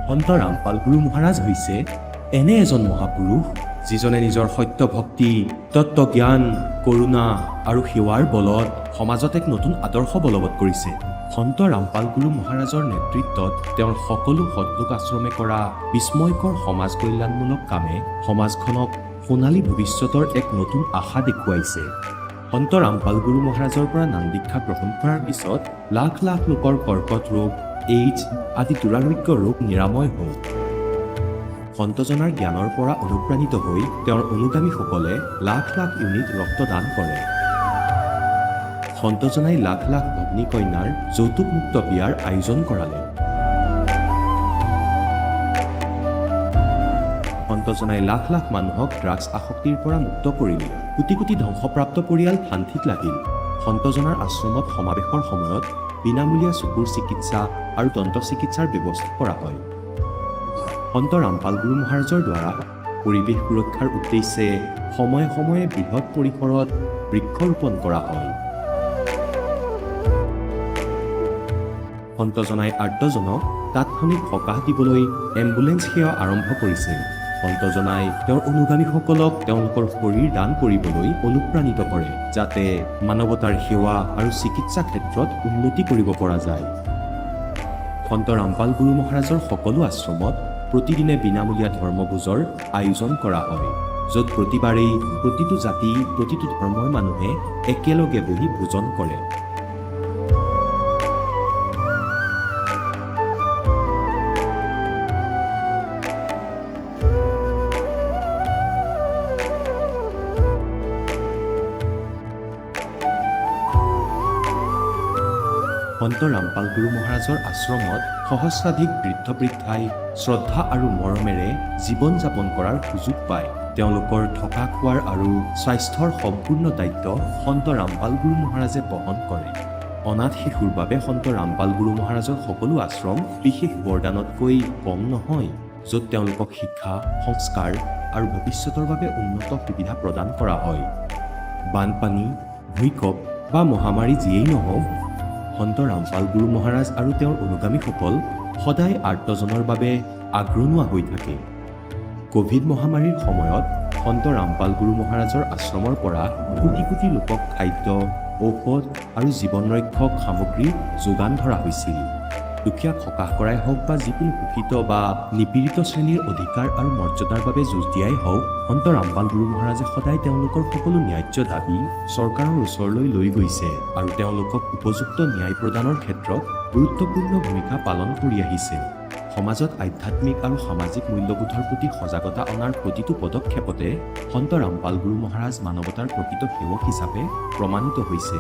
সন্ত ৰামপাল গুৰু মহাৰাজ হৈছে এনে এজন মহাপুৰুষ যিজনে নিজৰ সত্য ভক্তি, তত্ত্বজ্ঞান, কৰোণা আৰু সেৱাৰ বলত সমাজত এক নতুন আদৰ্শ বলবৎ কৰিছে। সন্ত ৰামপাল গুৰু মহাৰাজৰ নেতৃত্বত তেওঁৰ সকলো সৎলোক আশ্ৰমে কৰা বিস্ময়কৰ সমাজ কল্যাণমূলক কামে সমাজখনক সোণালী ভৱিষ্যতৰ এক নতুন আশা দেখুৱাইছে। সন্ত ৰামপাল গুৰু মহাৰাজৰ পৰা নাম দীক্ষা গ্ৰহণ কৰাৰ পিছত লাখ লাখ লোকৰ কৰ্কট ৰোগ, এইডছ আদি দুৰাৰোগ্য ৰোগ নিৰাময় হ'ল। সন্তজনাৰ জ্ঞানৰ পৰা অনুপ্ৰাণিত হৈ তেওঁৰ অনুগামীসকলে লাখ লাখ ইউনিট ৰক্তদান কৰে। সন্তজনাই লাখ লাখ ভগ্নী কন্যাৰ যৌতুকমুক্ত বিয়াৰ আয়োজন কৰালে। সন্তজনাই লাখ লাখ মানুহক ড্ৰাগছ আসক্তিৰ পৰা মুক্ত কৰিলে। কোটি কোটি ধ্বংসপ্ৰাপ্ত পৰিয়াল শান্তিত লাগিল। সন্তজনাৰ আশ্ৰমত সমাৱেশৰ সময়ত বিনামূলীয়া চকুৰ চিকিৎসা আৰু দন্ত চিকিৎসাৰ ব্যৱস্থা কৰা হয়। সন্ত ৰামপাল গুৰু মহাৰাজৰ দ্বাৰা পৰিৱেশ সুৰক্ষাৰ উদ্দেশ্যে সময়ে সময়ে বৃহৎ পৰিসৰত বৃক্ষৰোপণ কৰা হয়। সন্তজনাই আৰ্তজনক তাৎক্ষণিক সকাহ দিবলৈ এম্বুলেন্স সেৱা আৰম্ভ কৰিছে। সন্তজনাই তেওঁৰ অনুগামীসকলক তেওঁলোকৰ শৰীৰ দান কৰিবলৈ অনুপ্ৰাণিত কৰে, যাতে মানৱতাৰ সেৱা আৰু চিকিৎসা ক্ষেত্ৰত উন্নতি কৰিব পৰা যায়। সন্ত ৰামপাল গুৰু মহাৰাজৰ সকলো আশ্ৰমত প্ৰতিদিনে বিনামূলীয়া ধৰ্মভোজৰ আয়োজন কৰা হয়, য'ত প্ৰতিবাৰেই প্ৰতিটো জাতি, প্ৰতিটো ধৰ্মৰ মানুহে একেলগে বহি ভোজন কৰে। সন্ত ৰামপাল গুৰু মহাৰাজৰ আশ্ৰমত সহস্ৰাধিক বৃদ্ধ বৃদ্ধাই শ্ৰদ্ধা আৰু মৰমেৰে জীৱন যাপন কৰাৰ সুযোগ পায়। তেওঁলোকৰ থকা খোৱাৰ আৰু স্বাস্থ্যৰ সম্পূৰ্ণ দায়িত্ব সন্ত ৰামপাল গুৰু মহাৰাজে বহন কৰে। অনাথ শিশুৰ বাবে সন্ত ৰামপাল গুৰু মহাৰাজৰ সকলো আশ্ৰম বিশেষ বৰদানতকৈ কম নহয়, য'ত তেওঁলোকক শিক্ষা, সংস্কাৰ আৰু ভৱিষ্যতৰ বাবে উন্নত সুবিধা প্ৰদান কৰা হয়। বানপানী, ভূঁইকঁপ বা মহামাৰী যিয়েই নহওক, সন্ত ৰামপাল গুৰু মহাৰাজ আৰু তেওঁৰ অনুগামীসকল সদায় আৰ্তজনৰ বাবে আগ্ৰনোৱা হৈ থাকে। কোভিড মহামাৰীৰ সময়ত সন্ত ৰামপাল গুৰু মহাৰাজৰ আশ্ৰমৰ পৰা কোটি কোটি লোকক খাদ্য, ঔষধ আৰু জীৱন ৰক্ষক সামগ্ৰী যোগান ধৰা হৈছিল। দুখীয়াক সকাহ কৰাই হওক বা যিকোনো শোষিত বা নিপীড়িত শ্ৰেণীৰ অধিকাৰ আৰু মৰ্যাদাৰ বাবে যুঁজ দিয়াই হওক, সন্ত ৰামপাল গুৰু মহাৰাজে সদায় তেওঁলোকৰ সকলো ন্যায্য দাবী চৰকাৰৰ ওচৰলৈ লৈ গৈছে আৰু তেওঁলোকক উপযুক্ত ন্যায় প্ৰদানৰ ক্ষেত্ৰত গুৰুত্বপূৰ্ণ ভূমিকা পালন কৰি আহিছে। সমাজত আধ্যাত্মিক আৰু সামাজিক মূল্যবোধৰ প্ৰতি সজাগতা অনাৰ প্ৰতিটো পদক্ষেপতে সন্ত ৰামপাল গুৰু মহাৰাজ মানৱতাৰ প্ৰকৃত সেৱক হিচাপে প্ৰমাণিত হৈছে।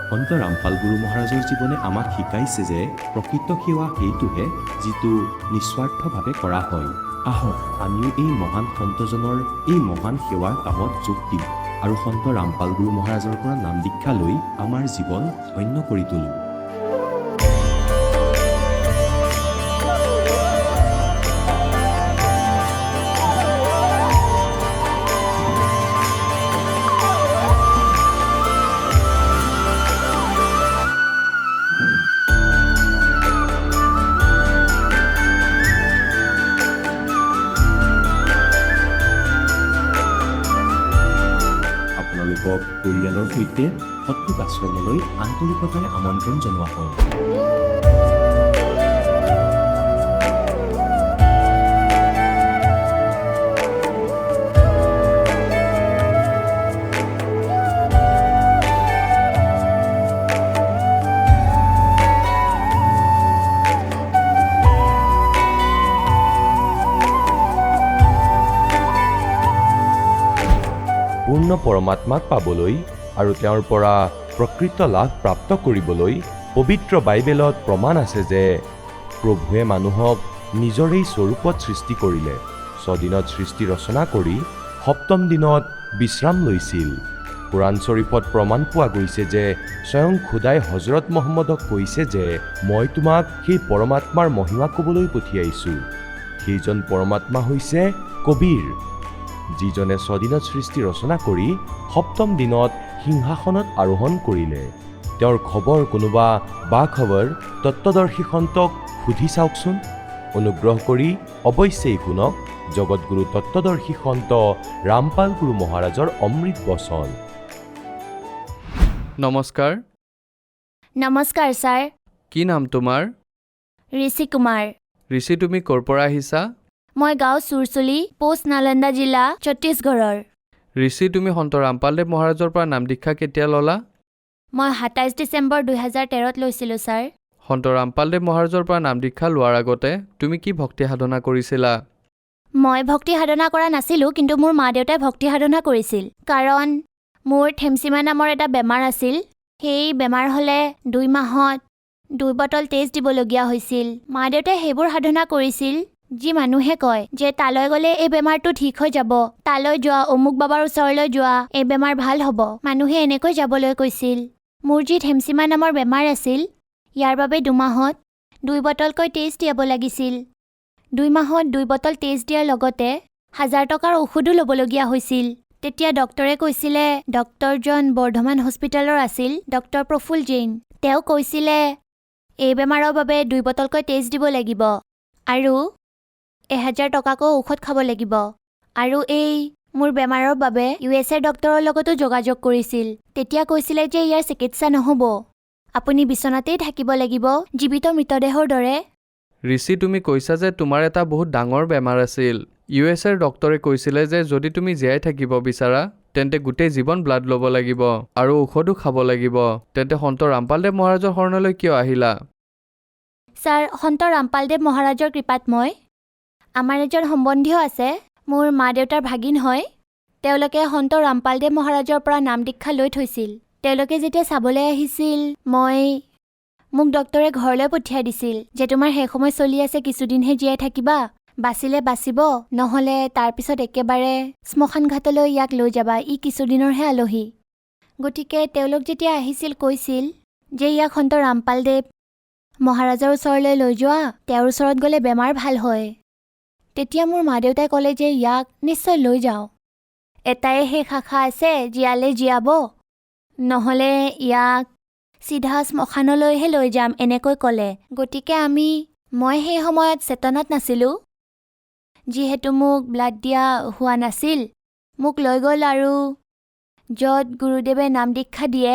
সন্ত ৰামপাল গুৰু মহাৰাজৰ জীৱনে আমাক শিকাইছে যে প্ৰকৃত সেৱা সেইটোহে যিটো নিস্বাৰ্থভাৱে কৰা হয়। আহক আমিও এই মহান সন্তজনৰ এই মহান সেৱাৰ কামত যোগ দিম আৰু সন্ত ৰামপাল গুৰু মহাৰাজৰ পৰা নাম দীক্ষা লৈ আমাৰ জীৱন ধন্য কৰি তোলোঁ। আপোনালোকক পৰিয়ালৰ সৈতে সৎলোক আশ্ৰমলৈ আন্তৰিকতাৰে আমন্ত্ৰণ জনোৱা হয়। পূৰ্ণ পৰমাত্মাক পাবলৈ আৰু তেওঁৰ পৰা প্ৰকৃত লাভ প্ৰাপ্ত কৰিবলৈ পবিত্ৰ বাইবেলত প্ৰমাণ আছে যে প্ৰভুৱে মানুহক নিজৰেই স্বৰূপত সৃষ্টি কৰিলে, 6 দিনত সৃষ্টি ৰচনা কৰি 7ম দিনত বিশ্ৰাম লৈছিল। কোৰাণ শ্বৰীফত প্ৰমাণ পোৱা গৈছে যে স্বয়ং খোদাই হজৰত মহম্মদক কৈছে যে মই তোমাক সেই পৰমাত্মাৰ মহিমা ক'বলৈ পঠিয়াইছোঁ। সেইজন পৰমাত্মা হৈছে কবীৰ, যিজনে 6 দিনত সৃষ্টি ৰচনা কৰি 7ম দিনত সিংহাসনত আৰোহণ কৰিলে। তেওঁৰ খবৰ কোনোবা বা খবৰ তত্ত্বদৰ্শী সন্তক সুধি চাওকচোন। অনুগ্ৰহ কৰি অৱশ্যেই শুনক জগতগুৰু তত্ত্বদৰ্শী সন্ত ৰামপাল গুৰু মহাৰাজৰ অমৃত বচন। নমস্কাৰ। নমস্কাৰ ছাৰ। কি নাম তোমাৰ? ঋষি কুমাৰ। ঋষি, তুমি ক'ৰ পৰা আহিছা? মই গাঁও চুৰচুলি, পোষ্ট নালন্দা জিলা, ছত্তীশগড়ৰ। ঋষি, তুমি সন্ত ৰামপালদেৱ মহাৰাজৰ পৰা নাম দীক্ষা কেতিয়া ল'লা? মই ২৭ ডিচেম্বৰ ২০১৩ত লৈছিলোঁ ছাৰ। সন্ত ৰামপালদেৱ মহাৰাজৰ পৰা নাম দীক্ষা লোৱাৰ আগতে তুমি কি ভক্তি সাধনা কৰিছিলা? মই ভক্তি সাধনা কৰা নাছিলোঁ, কিন্তু মোৰ মা দেউতাই ভক্তি সাধনা কৰিছিল। কাৰণ মোৰ থেমচিমা নামৰ এটা বেমাৰ আছিল। সেই বেমাৰ হ'লে ২ মাহত ২ বটল তেজ দিবলগীয়া হৈছিল। মা দেউতাই সেইবোৰ সাধনা কৰিছিল। যি মানুহে কয় যে তালৈ গ'লে এই বেমাৰটো ঠিক হৈ যাব, তালৈ যোৱা, অমুক বাবাৰ ওচৰলৈ যোৱা, এই বেমাৰ ভাল হ'ব, মানুহে এনেকৈ যাবলৈ কৈছিল। মোৰ যি থেমচিমা নামৰ বেমাৰ আছিল, ইয়াৰ বাবে ২ মাহত ২ বটলকৈ তেজ দিয়াব লাগিছিল। ২ মাহত ২ বটল তেজ দিয়াৰ লগতে ১,০০০ টকাৰ ঔষধো ল'বলগীয়া হৈছিল। তেতিয়া ডক্টৰে কৈছিলে, ডক্টৰজন বৰ্ধমান হস্পিটেলৰ আছিল, ডক্টৰ প্ৰফুল জৈন। তেওঁ কৈছিলে এই বেমাৰৰ বাবে ২ বটলকৈ তেজ দিব লাগিব আৰু ১,০০০ টকাকৈ ঔষধ খাব লাগিব। আৰু এই মোৰ বেমাৰৰ বাবে USA ডক্টৰৰ লগতো যোগাযোগ কৰিছিল। তেতিয়া কৈছিলে যে ইয়াৰ চিকিৎসা নহ'ব, আপুনি বিচনাতেই থাকিব লাগিব, জীৱিত মৃতদেহৰ দৰে। ঋষি, তুমি কৈছা যে তোমাৰ এটা বহুত ডাঙৰ বেমাৰ আছিল। USAৰ ডক্টৰে কৈছিলে যে যদি তুমি জীয়াই থাকিব বিচাৰা তেন্তে গোটেই জীৱন ব্লাড ল'ব লাগিব আৰু ঔষধো খাব লাগিব। তেন্তে সন্ত ৰামপালদেৱ মহাৰাজৰ শৰণলৈ কিয় আহিলা? ছাৰ, সন্ত ৰামপালদেৱ মহাৰাজৰ কৃপাত আমাৰ এজন সম্বন্ধীয় আছে, মোৰ মা দেউতাৰ ভাগিন হয়। তেওঁলোকে সন্ত ৰামপালদেৱ মহাৰাজৰ পৰা নাম দীক্ষা লৈ থৈছিল। তেওঁলোকে যেতিয়া চাবলৈ আহিছিল, মোক ডক্টৰে ঘৰলৈ পঠিয়াই দিছিল যে তোমাৰ সেই সময় চলি আছে, কিছুদিনহে জীয়াই থাকিবা, বাচিলে বাচিব, নহ'লে তাৰপিছত একেবাৰে শ্মশান ঘাটলৈ ইয়াক লৈ যাবা, ই কিছুদিনৰহে আলহী। গতিকে তেওঁলোক যেতিয়া আহিছিল, কৈছিল যে ইয়াক সন্ত ৰামপালদেৱ মহাৰাজৰ ওচৰলৈ লৈ যোৱা, তেওঁৰ ওচৰত গ'লে বেমাৰ ভাল হয়। তেতিয়া মোৰ মা দেউতাই ক'লে যে ইয়াক নিশ্চয় লৈ যাওঁ, এটাই শেষ আশা আছে, জীয়ালে জীয়াব, নহ'লে ইয়াক চিধা শ্মশানলৈহে লৈ যাম, এনেকৈ ক'লে। গতিকে মই সেই সময়ত চেতনাত নাছিলোঁ, যিহেতু মোক ব্লাড দিয়া হোৱা নাছিল। মোক লৈ গ'ল আৰু য'ত গুৰুদেৱে নাম দীক্ষা দিয়ে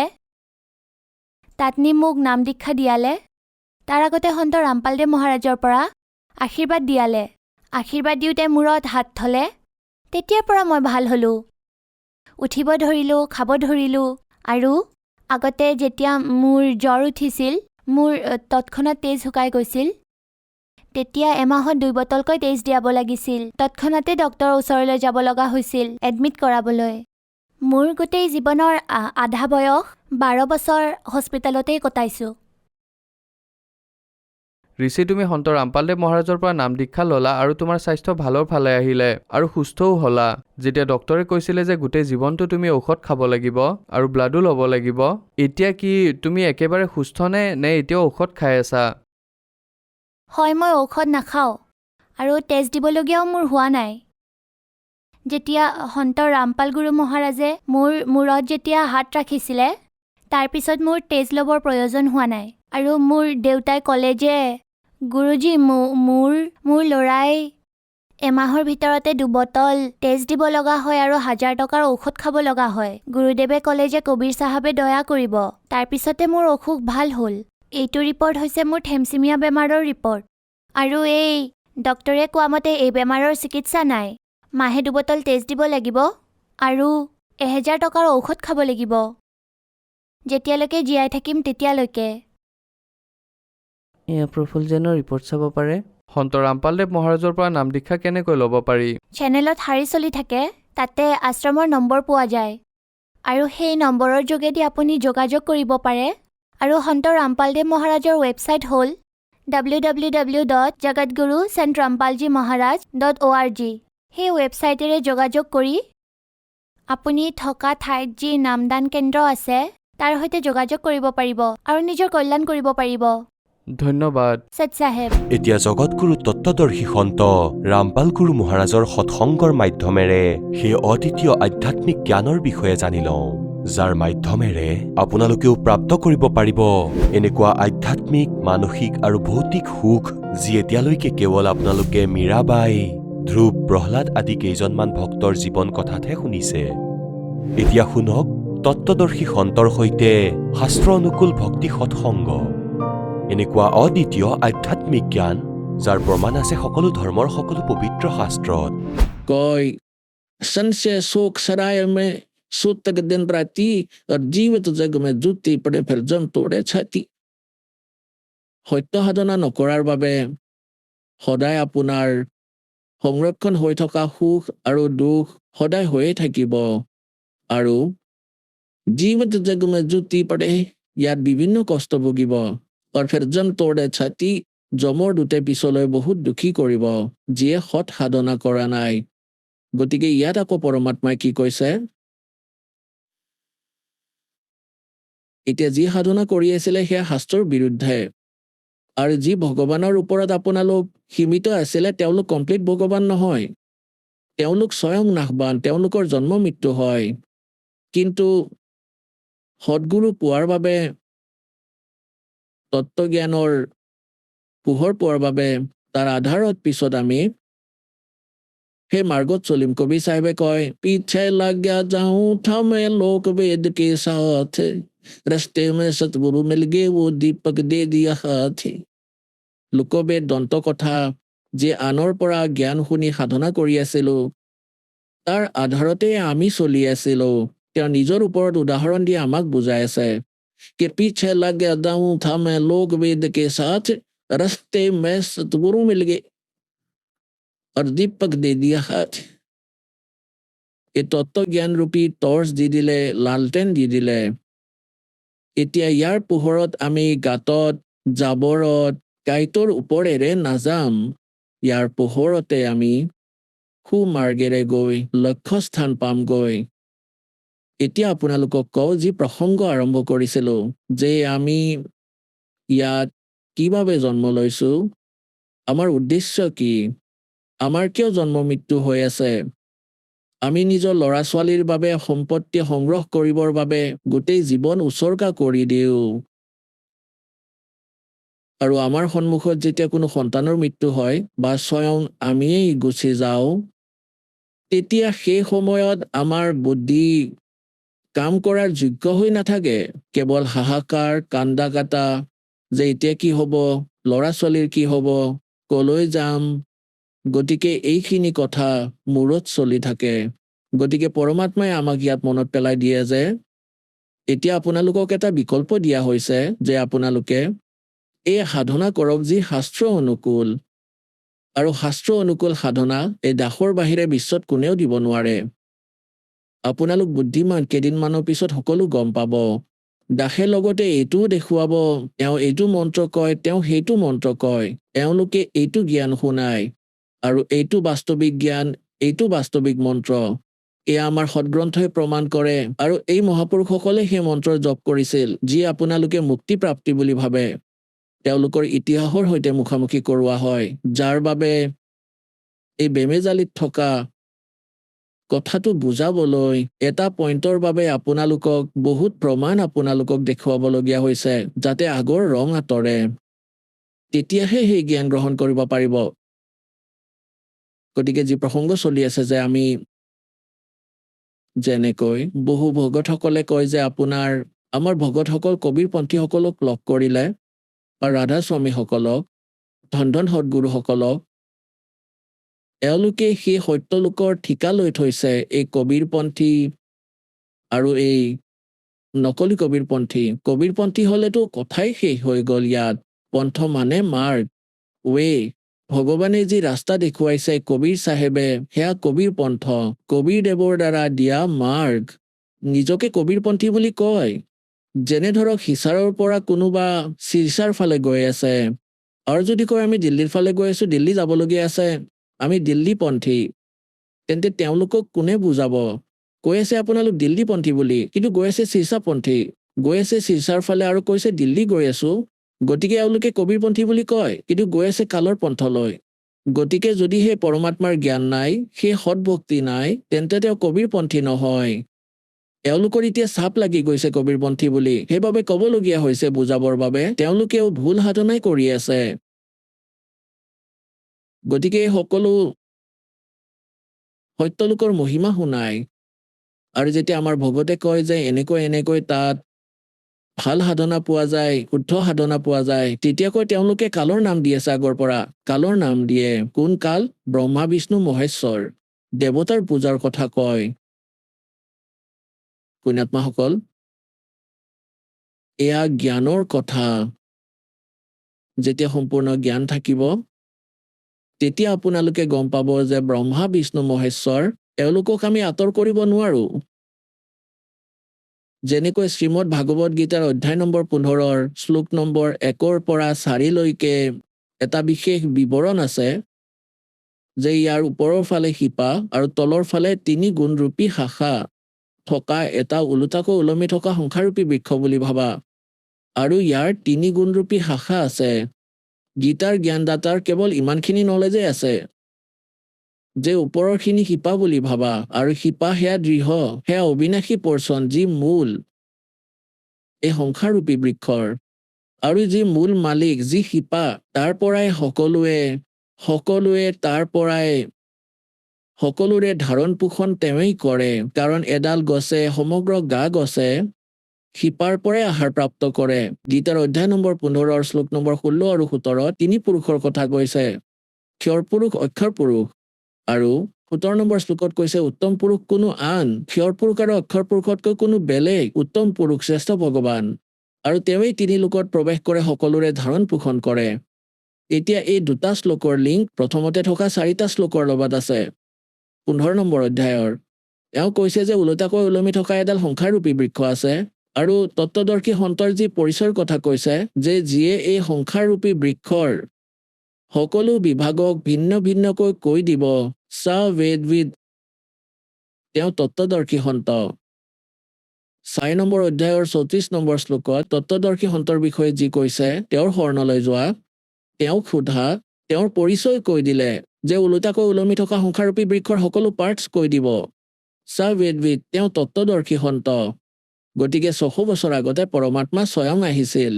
তাত নি মোক নাম দীক্ষা দিয়ালে। তাৰ আগতে সন্ত ৰামপালদেৱ মহাৰাজৰ পৰা আশীৰ্বাদ দিয়ালে। আশীৰ্বাদ দিওঁতে মূৰত হাত থলে। তেতিয়াৰ পৰা মই ভাল হ'লোঁ, উঠিব ধৰিলোঁ, খাব ধৰিলোঁ। আৰু আগতে যেতিয়া মোৰ জ্বৰ উঠিছিল, মোৰ তৎক্ষণাত তেজ শুকাই গৈছিল, তেতিয়া এমাহত ২ বটলকৈ তেজ দিয়াব লাগিছিল। তৎক্ষণাতে ডক্টৰৰ ওচৰলৈ যাব লগা হৈছিল এডমিট কৰাবলৈ। মোৰ গোটেই জীৱনৰ আধা বয়স ১২ বছৰ হস্পিটেলতেই কটাইছোঁ। ঋষি, তুমি সন্ত ৰামপালদেৱ মহাৰাজৰ পৰা নাম দীক্ষা ল'লা আৰু তোমাৰ স্বাস্থ্য ভালৰ ফালে আহিলে আৰু সুস্থও হ'লা। যেতিয়া ডক্টৰে কৈছিলে যে গোটেই জীৱনটো তুমি ঔষধ খাব লাগিব আৰু ব্লাডো ল'ব লাগিব, এতিয়া কি তুমি একেবাৰে সুস্থ নে এতিয়াও ঔষধ খাই আছা? হয়, মই ঔষধ নাখাওঁ আৰু তেজ দিবলগীয়াও মোৰ হোৱা নাই। যেতিয়া সন্ত ৰামপাল গুৰু মহাৰাজে মোৰ মূৰত যেতিয়া হাত ৰাখিছিলে, তাৰপিছত মোৰ তেজ ল'বৰ প্ৰয়োজন হোৱা নাই। আৰু মোৰ দেউতাই ক'লে যে গুৰুজী, মোৰ ল'ৰাই এমাহৰ ভিতৰতে ২ বটল তেজ দিব লগা হয় আৰু ১,০০০ টকাৰ ঔষধ খাব লগা হয়। গুৰুদেৱে ক'লে যে কবিৰ চাহাবে দয়া কৰিব। তাৰপিছতে মোৰ অসুখ ভাল হ'ল। এইটো ৰিপৰ্ট হৈছে মোৰ থেমচিমিয়া বেমাৰৰ ৰিপৰ্ট। আৰু এই ডক্টৰে কোৱা মতে এই বেমাৰৰ চিকিৎসা নাই। মাহে ২ বটল তেজ দিব লাগিব আৰু ১,০০০ টকাৰ ঔষধ খাব লাগিব, যেতিয়ালৈকে জীয়াই থাকিম তেতিয়ালৈকে। এয়া প্ৰফুল জৈনৰ ৰিপৰ্ট চাব পাৰে। সন্ত ৰামপালদেৱ মহাৰাজৰ পৰা নাম দীক্ষা কেনেকৈ ল'ব পাৰি? চেনেলত শাৰী চলি থাকে, তাতে আশ্ৰমৰ নম্বৰ পোৱা যায় আৰু সেই নম্বৰৰ যোগেদি আপুনি যোগাযোগ কৰিব পাৰে। আৰু সন্ত ৰামপালদেৱ মহাৰাজৰ ৱেবছাইট হ'ল www.jagatguru.santrampaljimaharaj.org। সেই ৱেবছাইটেৰে যোগাযোগ কৰি আপুনি থকা ঠাইত যি নামদান কেন্দ্ৰ আছে তাৰ সৈতে যোগাযোগ কৰিব পাৰিব আৰু নিজৰ কল্যাণ কৰিব পাৰিব। ধন্যবাদ। সৎ চাহেব। এতিয়া জগতগুৰু তত্ত্বদৰ্শী সন্ত ৰামপাল গুৰু মহাৰাজৰ সৎসংগৰ মাধ্যমেৰে সেই অদ্বিতীয় আধ্যাত্মিক জ্ঞানৰ বিষয়ে জানি লওঁ, যাৰ মাধ্যমেৰে আপোনালোকেও প্ৰাপ্ত কৰিব পাৰিব এনেকুৱা আধ্যাত্মিক, মানসিক আৰু ভৌতিক সুখ যি এতিয়ালৈকে কেৱল আপোনালোকে মীৰাবাই, ধ্ৰুৱ, প্ৰহ্লাদ আদি কেইজনমান ভক্তৰ জীৱন কথাতহে শুনিছে। এতিয়া শুনক তত্ত্বদৰ্শী সন্তৰ সৈতে শাস্ত্ৰ অনুকূল ভক্তি সৎসংগ, এনেকুৱা অদ্বিতীয় আধ্যাত্মিক জ্ঞান যাৰ প্ৰমাণ আছে সকলো ধৰ্মৰ সকলো পবিত্ৰ শাস্ত্ৰত। कोई संशय शोक सराय में सूतक दिन राती और जीवित जग में जुति पड़े फिर जन तोड़े छाती। সত্য সাধনা নকৰাৰ বাবে সদায় আপোনাৰ সংৰক্ষণ হৈ থকা সুখ আৰু দুখ সদায় হৈয়ে থাকিব। আৰু জীৱিত জগ মে জুতি পৰে, ইয়াত বিভিন্ন কষ্ট ভুগিব। আৰু ফিৰ জন তোড়ে ছাতি, যমৰ দূতে পিছলৈ বহুত দুখী কৰিব যিয়ে সৎ সাধনা কৰা নাই। গতিকে ইয়াত আকৌ পৰমাত্মাই কি কৈছে, এতিয়া যি সাধনা কৰি আছিলে সেয়া শাস্ত্ৰৰ বিৰুদ্ধে। আৰু যি ভগৱানৰ ওপৰত আপোনালোক সীমিত আছিলে তেওঁলোক কমপ্লিট ভগৱান নহয়, তেওঁলোক স্বয়ং নাশবান, তেওঁলোকৰ জন্ম মৃত্যু হয়। কিন্তু সৎগুৰু পোৱাৰ বাবে, তত্ত্বজ্ঞানৰ পোহৰ পোৱাৰ বাবে তাৰ আধাৰত পিছত আমি সেই মাৰ্গত চলিম। কবি চাহেবে কয়, পিছে লাগা যাওঁ থামে লোক বেদ কে সাথ, ৰাস্তে মে সতগুৰু মিল গে वो দীপক দে দিয়া হাথ। লোকবেদ দন্ত কথা যে আনৰ পৰা জ্ঞান শুনি সাধনা কৰি আছিলো, তাৰ আধাৰতে আমি চলি আছিলো। তেওঁ নিজৰ ওপৰত উদাহৰণ দি আমাক বুজাই আছে कि पीछे लगे दाऊं था मैं लोक वेद के साथ, रास्ते में सतगुरु मिल गए और दीपक दे दिया हाथ। এই তত্ত্বজ্ঞান ৰূপী টৰ্চ দি দিলে, লালটেন দি দিলে। এতিয়া ইয়াৰ পোহৰত আমি গাঁতত, জাবৰত, কাঁইটৰ ওপৰেৰে নাযাম। ইয়াৰ পোহৰতে আমি সুমাৰ্গেৰে গৈ লক্ষ্যস্থান পামগৈ। এতিয়া আপোনালোকক কওঁ, যি প্ৰসংগ আৰম্ভ কৰিছিলো যে আমি ইয়াত কিভাৱে জন্ম লৈছো, আমাৰ উদ্দেশ্য কি, আমাৰ কিয় জন্ম মৃত্যু হৈ আছে। আমি নিজৰ ল'ৰা ছোৱালীৰ বাবে সম্পত্তি সংগ্ৰহ কৰিবৰ বাবে গোটেই জীৱন উচৰ্গা কৰি দিওঁ। আৰু আমাৰ সন্মুখত যেতিয়া কোনো সন্তানৰ মৃত্যু হয় বা স্বয়ং আমিয়েই গুচি যাওঁ, তেতিয়া সেই সময়ত আমাৰ বুদ্ধি কাম কৰাৰ যোগ্য হৈ নাথাকে। কেৱল হাহাকাৰ, কান্দা কাটা যে এতিয়া কি হ'ব, ল'ৰা ছোৱালীৰ কি হ'ব, কলৈ যাম। গতিকে এইখিনি কথা মূৰত চলি থাকে। গতিকে পৰমাত্মাই আমাক ইয়াত মনত পেলাই দিয়ে যে এতিয়া আপোনালোকক এটা বিকল্প দিয়া হৈছে যে আপোনালোকে এই সাধনা কৰক যি শাস্ত্ৰ অনুকূল। আৰু শাস্ত্ৰ অনুকূল সাধনা এই দাসৰ বাহিৰে বিশ্বত কোনেও দিব নোৱাৰে। আপোনালোক বুদ্ধিমান, কেইদিনমানৰ পিছত সকলো গম পাব। দাসে লগতে এইটোও দেখুৱাব, তেওঁ এইটো মন্ত্ৰ কয়, তেওঁ সেইটো মন্ত্ৰ কয়, এওঁলোকে এইটো জ্ঞান শুনায়, আৰু এইটো বাস্তৱিক জ্ঞান, এইটো বাস্তৱিক মন্ত্ৰ। এয়া আমাৰ সদগ্ৰন্থই প্ৰমাণ কৰে। আৰু এই মহাপুৰুষসকলে সেই মন্ত্ৰ জপ কৰিছিল যি আপোনালোকে মুক্তি প্ৰাপ্তি বুলি ভাবে। তেওঁলোকৰ ইতিহাসৰ সৈতে মুখামুখি কৰোৱা হয়, যাৰ বাবে এই বেমেজালিত থকা কথাটো বুজাবলৈ এটা পইণ্টৰ বাবে আপোনালোকক বহুত প্ৰমাণ আপোনালোকক দেখুৱাবলগীয়া হৈছে, যাতে আগৰ ৰং আঁতৰে। তেতিয়াহে সেই জ্ঞান গ্ৰহণ কৰিব পাৰিব। গতিকে যি প্ৰসংগ চলি আছে যে আমি যেনেকৈ বহু ভকতসকলে কয় যে আমাৰ ভকতসকল কবিৰপন্থীসকলক লগ কৰিলে বা ৰাধা স্বামীসকলক, ধন সদগুৰুসকলক, এওঁলোকে সেই সত্যলোকৰ ঠিকা লৈ থৈছে এই কবিৰপন্থী আৰু এই নকলি কবিৰপন্থী। কবিৰপন্থী হলেতো কথাই শেষ হৈ গ'ল। ইয়াত পন্থ মানে মাৰ্গ, ৱে। ভগৱানে যি ৰাস্তা দেখুৱাইছে কবিৰ চাহেবে, সেয়া কবিৰ পন্থ, কবিৰ দেৱৰ দ্বাৰা দিয়া মাৰ্গ। নিজকে কবিৰপন্থী বুলি কয়। যেনে ধৰক হিচাৰৰ পৰা কোনোবা চিৰচাৰ ফালে গৈ আছে, আৰু যদি কয় আমি দিল্লীৰ ফালে গৈ আছো, দিল্লী যাবলগীয়া আছে, আমি দিল্লীপন্থী, তেন্তে তেওঁলোকক কোনে বুজাব? কৈ আছে আপোনালোক দিল্লীপন্থী বুলি, কিন্তু গৈ আছে চিৰচাপন্থী, গৈ আছে চিৰচাৰ ফালে আৰু কৈছে দিল্লী গৈ আছো। গতিকে এওঁলোকে কবিৰপন্থী বুলি কয়, কিন্তু গৈ আছে কালৰ পন্থলৈ। গতিকে যদি সেই পৰমাত্মাৰ জ্ঞান নাই, সেই সৎভক্তি নাই, তেন্তে তেওঁ কবিৰপন্থী নহয়। এওঁলোকৰ এতিয়া চাপ লাগি গৈছে কবিৰপন্থী বুলি, সেইবাবে ক'বলগীয়া হৈছে বুজাবৰ বাবে তেওঁলোকেও ভুল সাধনাই কৰি আছে। গতিকে এই সকলো সত্যলোকৰ মহিমা শুনাই আৰু যেতিয়া আমাৰ ভগতে কয় যে এনেকৈ তাত ভাল সাধনা পোৱা যায়, শুদ্ধ সাধনা পোৱা যায়, তেতিয়াকৈ তেওঁলোকে কালৰ নাম দি আছে আগৰ পৰা। কালৰ নাম দিয়ে। কোন কাল? ব্ৰহ্মা বিষ্ণু মহেশ্বৰ দেৱতাৰ পূজাৰ কথা কয়। পুণ্যাত্মাসকল, এয়া জ্ঞানৰ কথা। যেতিয়া সম্পূৰ্ণ জ্ঞান থাকিব, তেতিয়া আপোনালোকে গম পাব যে ব্ৰহ্মা বিষ্ণু মহেশ্বৰ এওঁলোকক আমি আঁতৰ কৰিব নোৱাৰো। যেনেকৈ শ্ৰীমদ ভাগৱত গীতাৰ অধ্যায় নম্বৰ 15 শ্লোক নম্বৰ 1 পৰা 4লৈকে এটা বিশেষ বিৱৰণ আছে যে ইয়াৰ ওপৰৰ ফালে শিপা আৰু তলৰ ফালে 3 গুণৰূপী শাখা থকা এটা ওলোটাকৈ ওলমি থকা সংসাৰৰূপী বৃক্ষ বুলি ভাবা। আৰু ইয়াৰ 3 গুণৰূপী শাখা আছে। গীতাৰ জ্ঞানদাতাৰ কেৱল ইমানখিনি নলেজে আছে যে ওপৰৰখিনি শিপা বুলি ভাবা, আৰু শিপা সেয়া দৃঢ়, সেয়া অবিনাশী পৰ্ষণ, যি মূল এই সংসাৰৰূপী বৃক্ষৰ, আৰু যি মূল মালিক, যি শিপা, তাৰ পৰাই সকলোৱে তাৰ পৰাই সকলোৰে ধাৰণ পোষণ তেওঁই কৰে। কাৰণ এডাল গছে, সমগ্ৰ গা গছে শিপাৰ পৰাই আহাৰ প্ৰাপ্ত কৰে। গীতাৰ অধ্যায় নম্বৰ 15 শ্লোক নম্বৰ 16 আৰু 17 তিনি পুৰুষৰ কথা কৈছে, ক্ষৰ পুৰুষ, অক্ষৰ পুৰুষ। আৰু 17 নম্বৰ শ্লোকত কৈছে উত্তম পুৰুষ কোনো আন, ক্ষৰ পুৰুষ আৰু অক্ষৰ পুৰুষতকৈ কোনো বেলেগ উত্তম পুৰুষ শ্ৰেষ্ঠ ভগৱান, আৰু তেওঁই 3 লোকত প্ৰৱেশ কৰে, সকলোৰে ধাৰণ পোষণ কৰে। এতিয়া এই 2টা শ্লোকৰ লিংক প্ৰথমতে থকা 4টা শ্লোকৰ লগত আছে 15 নম্বৰ অধ্যায়ৰ। তেওঁ কৈছে যে ওলোটাকৈ ওলমি থকা এডাল সংসাৰৰূপী বৃক্ষ আছে, আৰু তত্ত্বদৰ্শী সন্তৰ যি পৰিচয়ৰ কথা কৈছে যে যিয়ে এই সংসাৰৰূপী বৃক্ষৰ সকলো বিভাগক ভিন্ন ভিন্নকৈ কৈ দিব, বেদবিদ, তেওঁ তত্ত্বদৰ্শী সন্ত। 4 নম্বৰ অধ্যায়ৰ 34 নম্বৰ শ্লোকত তত্ত্বদৰ্শী সন্তৰ বিষয়ে যি কৈছে, তেওঁৰ শৰণলৈ যোৱা, তেওঁক সোধা, তেওঁৰ পৰিচয় কৈ দিলে যে ওলোটাকৈ ওলমি থকা সংসাৰৰূপী বৃক্ষৰ সকলো পাৰ্টছ কৈ দিব। বেদবিদ, তেওঁ তত্ত্বদৰ্শী সন্ত। গতিকে 600 বছৰ আগতে পৰমাত্মা স্বয়ং আহিছিল।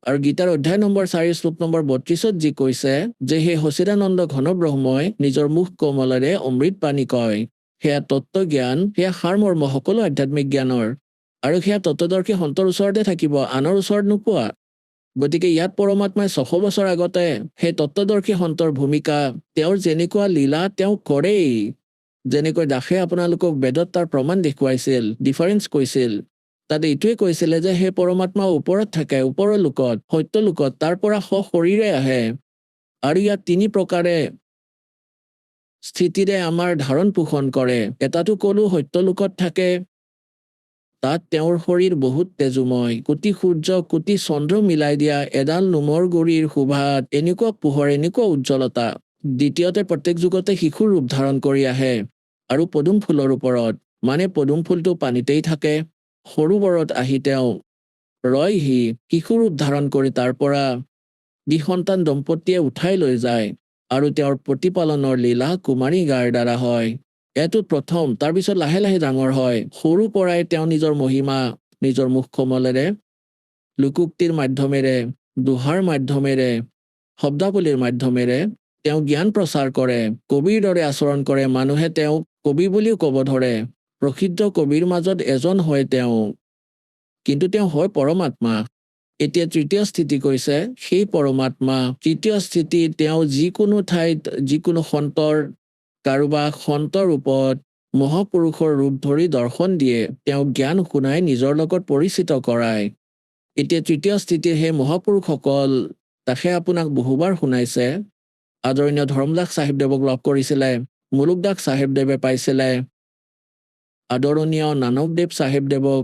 আৰু গীতাৰ অধ্যায় নম্বৰ 4 শ্লোক নম্বৰ 32 যি কৈছে যে সেই সচিদানন্দ ঘন ব্ৰহ্মই নিজৰ মুখ কমলেৰে অমৃত বাণী কয়, সেয়া তত্ত্বজ্ঞান, সেয়া সাৰমৰ্ম সকলো আধ্যাত্মিক জ্ঞানৰ, আৰু সেয়া তত্ত্বদৰ্শী সন্তৰ ওচৰতে থাকিব, আনৰ ওচৰত নোপোৱা। গতিকে ইয়াত পৰমাত্মাই 600 বছৰ আগতে সেই তত্ত্বদৰ্শী সন্তৰ ভূমিকা, তেওঁৰ যেনেকুৱা লীলা তেওঁ কৰেই। যেনেকৈ দাসে আপোনালোকক বেদত তাৰ প্ৰমাণ দেখুৱাইছিল, ডিফাৰেঞ্চ কৈছিল, তাত এইটোৱে কৈছিলে যে সেই পৰমাত্মা ওপৰত থাকে, ওপৰৰ লোকত, সত্য লোকত, তাৰ পৰা সশৰীৰে আহে, আৰু ইয়াত 3 প্ৰকাৰে স্থিতিৰে আমাৰ ধাৰণ পোষণ কৰে। এটাটো কলো সত্য লোকত থাকে, তাত তেওঁৰ শৰীৰ বহুত তেজোময়, কোটি সূৰ্য কোটি চন্দ্ৰ মিলাই দিয়া এডাল নোমৰ গুৰিৰ শোভাত এনেকুৱা পোহৰ, এনেকুৱা উজ্জ্বলতা। দ্বিতীয়তে প্ৰত্যেক যুগতে শিশুৰ ৰূপ ধাৰণ কৰি আহে, আৰু পদুম ফুলৰ ওপৰত, মানে পদুম ফুলটো পানীতেই থাকে, সৰোবৰত আহি তেওঁ ৰয়হি, শিশু ৰূপ ধাৰণ কৰি তাৰ পৰা সন্তান দম্পতীয়ে উঠাই লৈ যায়, আৰু তেওঁৰ প্ৰতিপালনৰ লীলা কুমাৰী গাৰ দ্বাৰা হয়। এইটোত প্ৰথম, তাৰপিছত লাহে লাহে ডাঙৰ হয়। সৰু পৰাই তেওঁ নিজৰ মহিমা নিজৰ মুখ কমলেৰে, লোকোক্তিৰ মাধ্যমেৰে, দোহাৰ মাধ্যমেৰে, শব্দাৱলীৰ মাধ্যমেৰে তেওঁ জ্ঞান প্ৰচাৰ কৰে, কবিৰ দৰে আচৰণ কৰে। মানুহে তেওঁক কবি বুলিও ক'ব ধৰে, প্ৰসিদ্ধ কবিৰ মাজত এজন হয় তেওঁ, কিন্তু তেওঁ হয় পৰমাত্মা। এতিয়া তৃতীয় স্থিতি কৈছে, সেই পৰমাত্মা তৃতীয় স্থিতি, তেওঁ যিকোনো ঠাইত যিকোনো সন্তৰ, কাৰোবাক সন্তৰ ৰূপত মহাপুৰুষৰ ৰূপ ধৰি দৰ্শন দিয়ে, তেওঁ জ্ঞান শুনাই নিজৰ লগত পৰিচিত কৰায়। এতিয়া তৃতীয় স্থিতিৰ সেই মহাপুৰুষসকল দাসে আপোনাক বহুবাৰ শুনাইছে। আদৰণীয় ধৰ্মদাস চাহিবদেৱক লগ কৰিছিলে, মুলুকদাস চাহিবদেৱে পাইছিলে, আদৰণীয় নানকদেৱ চাহিবদেৱক,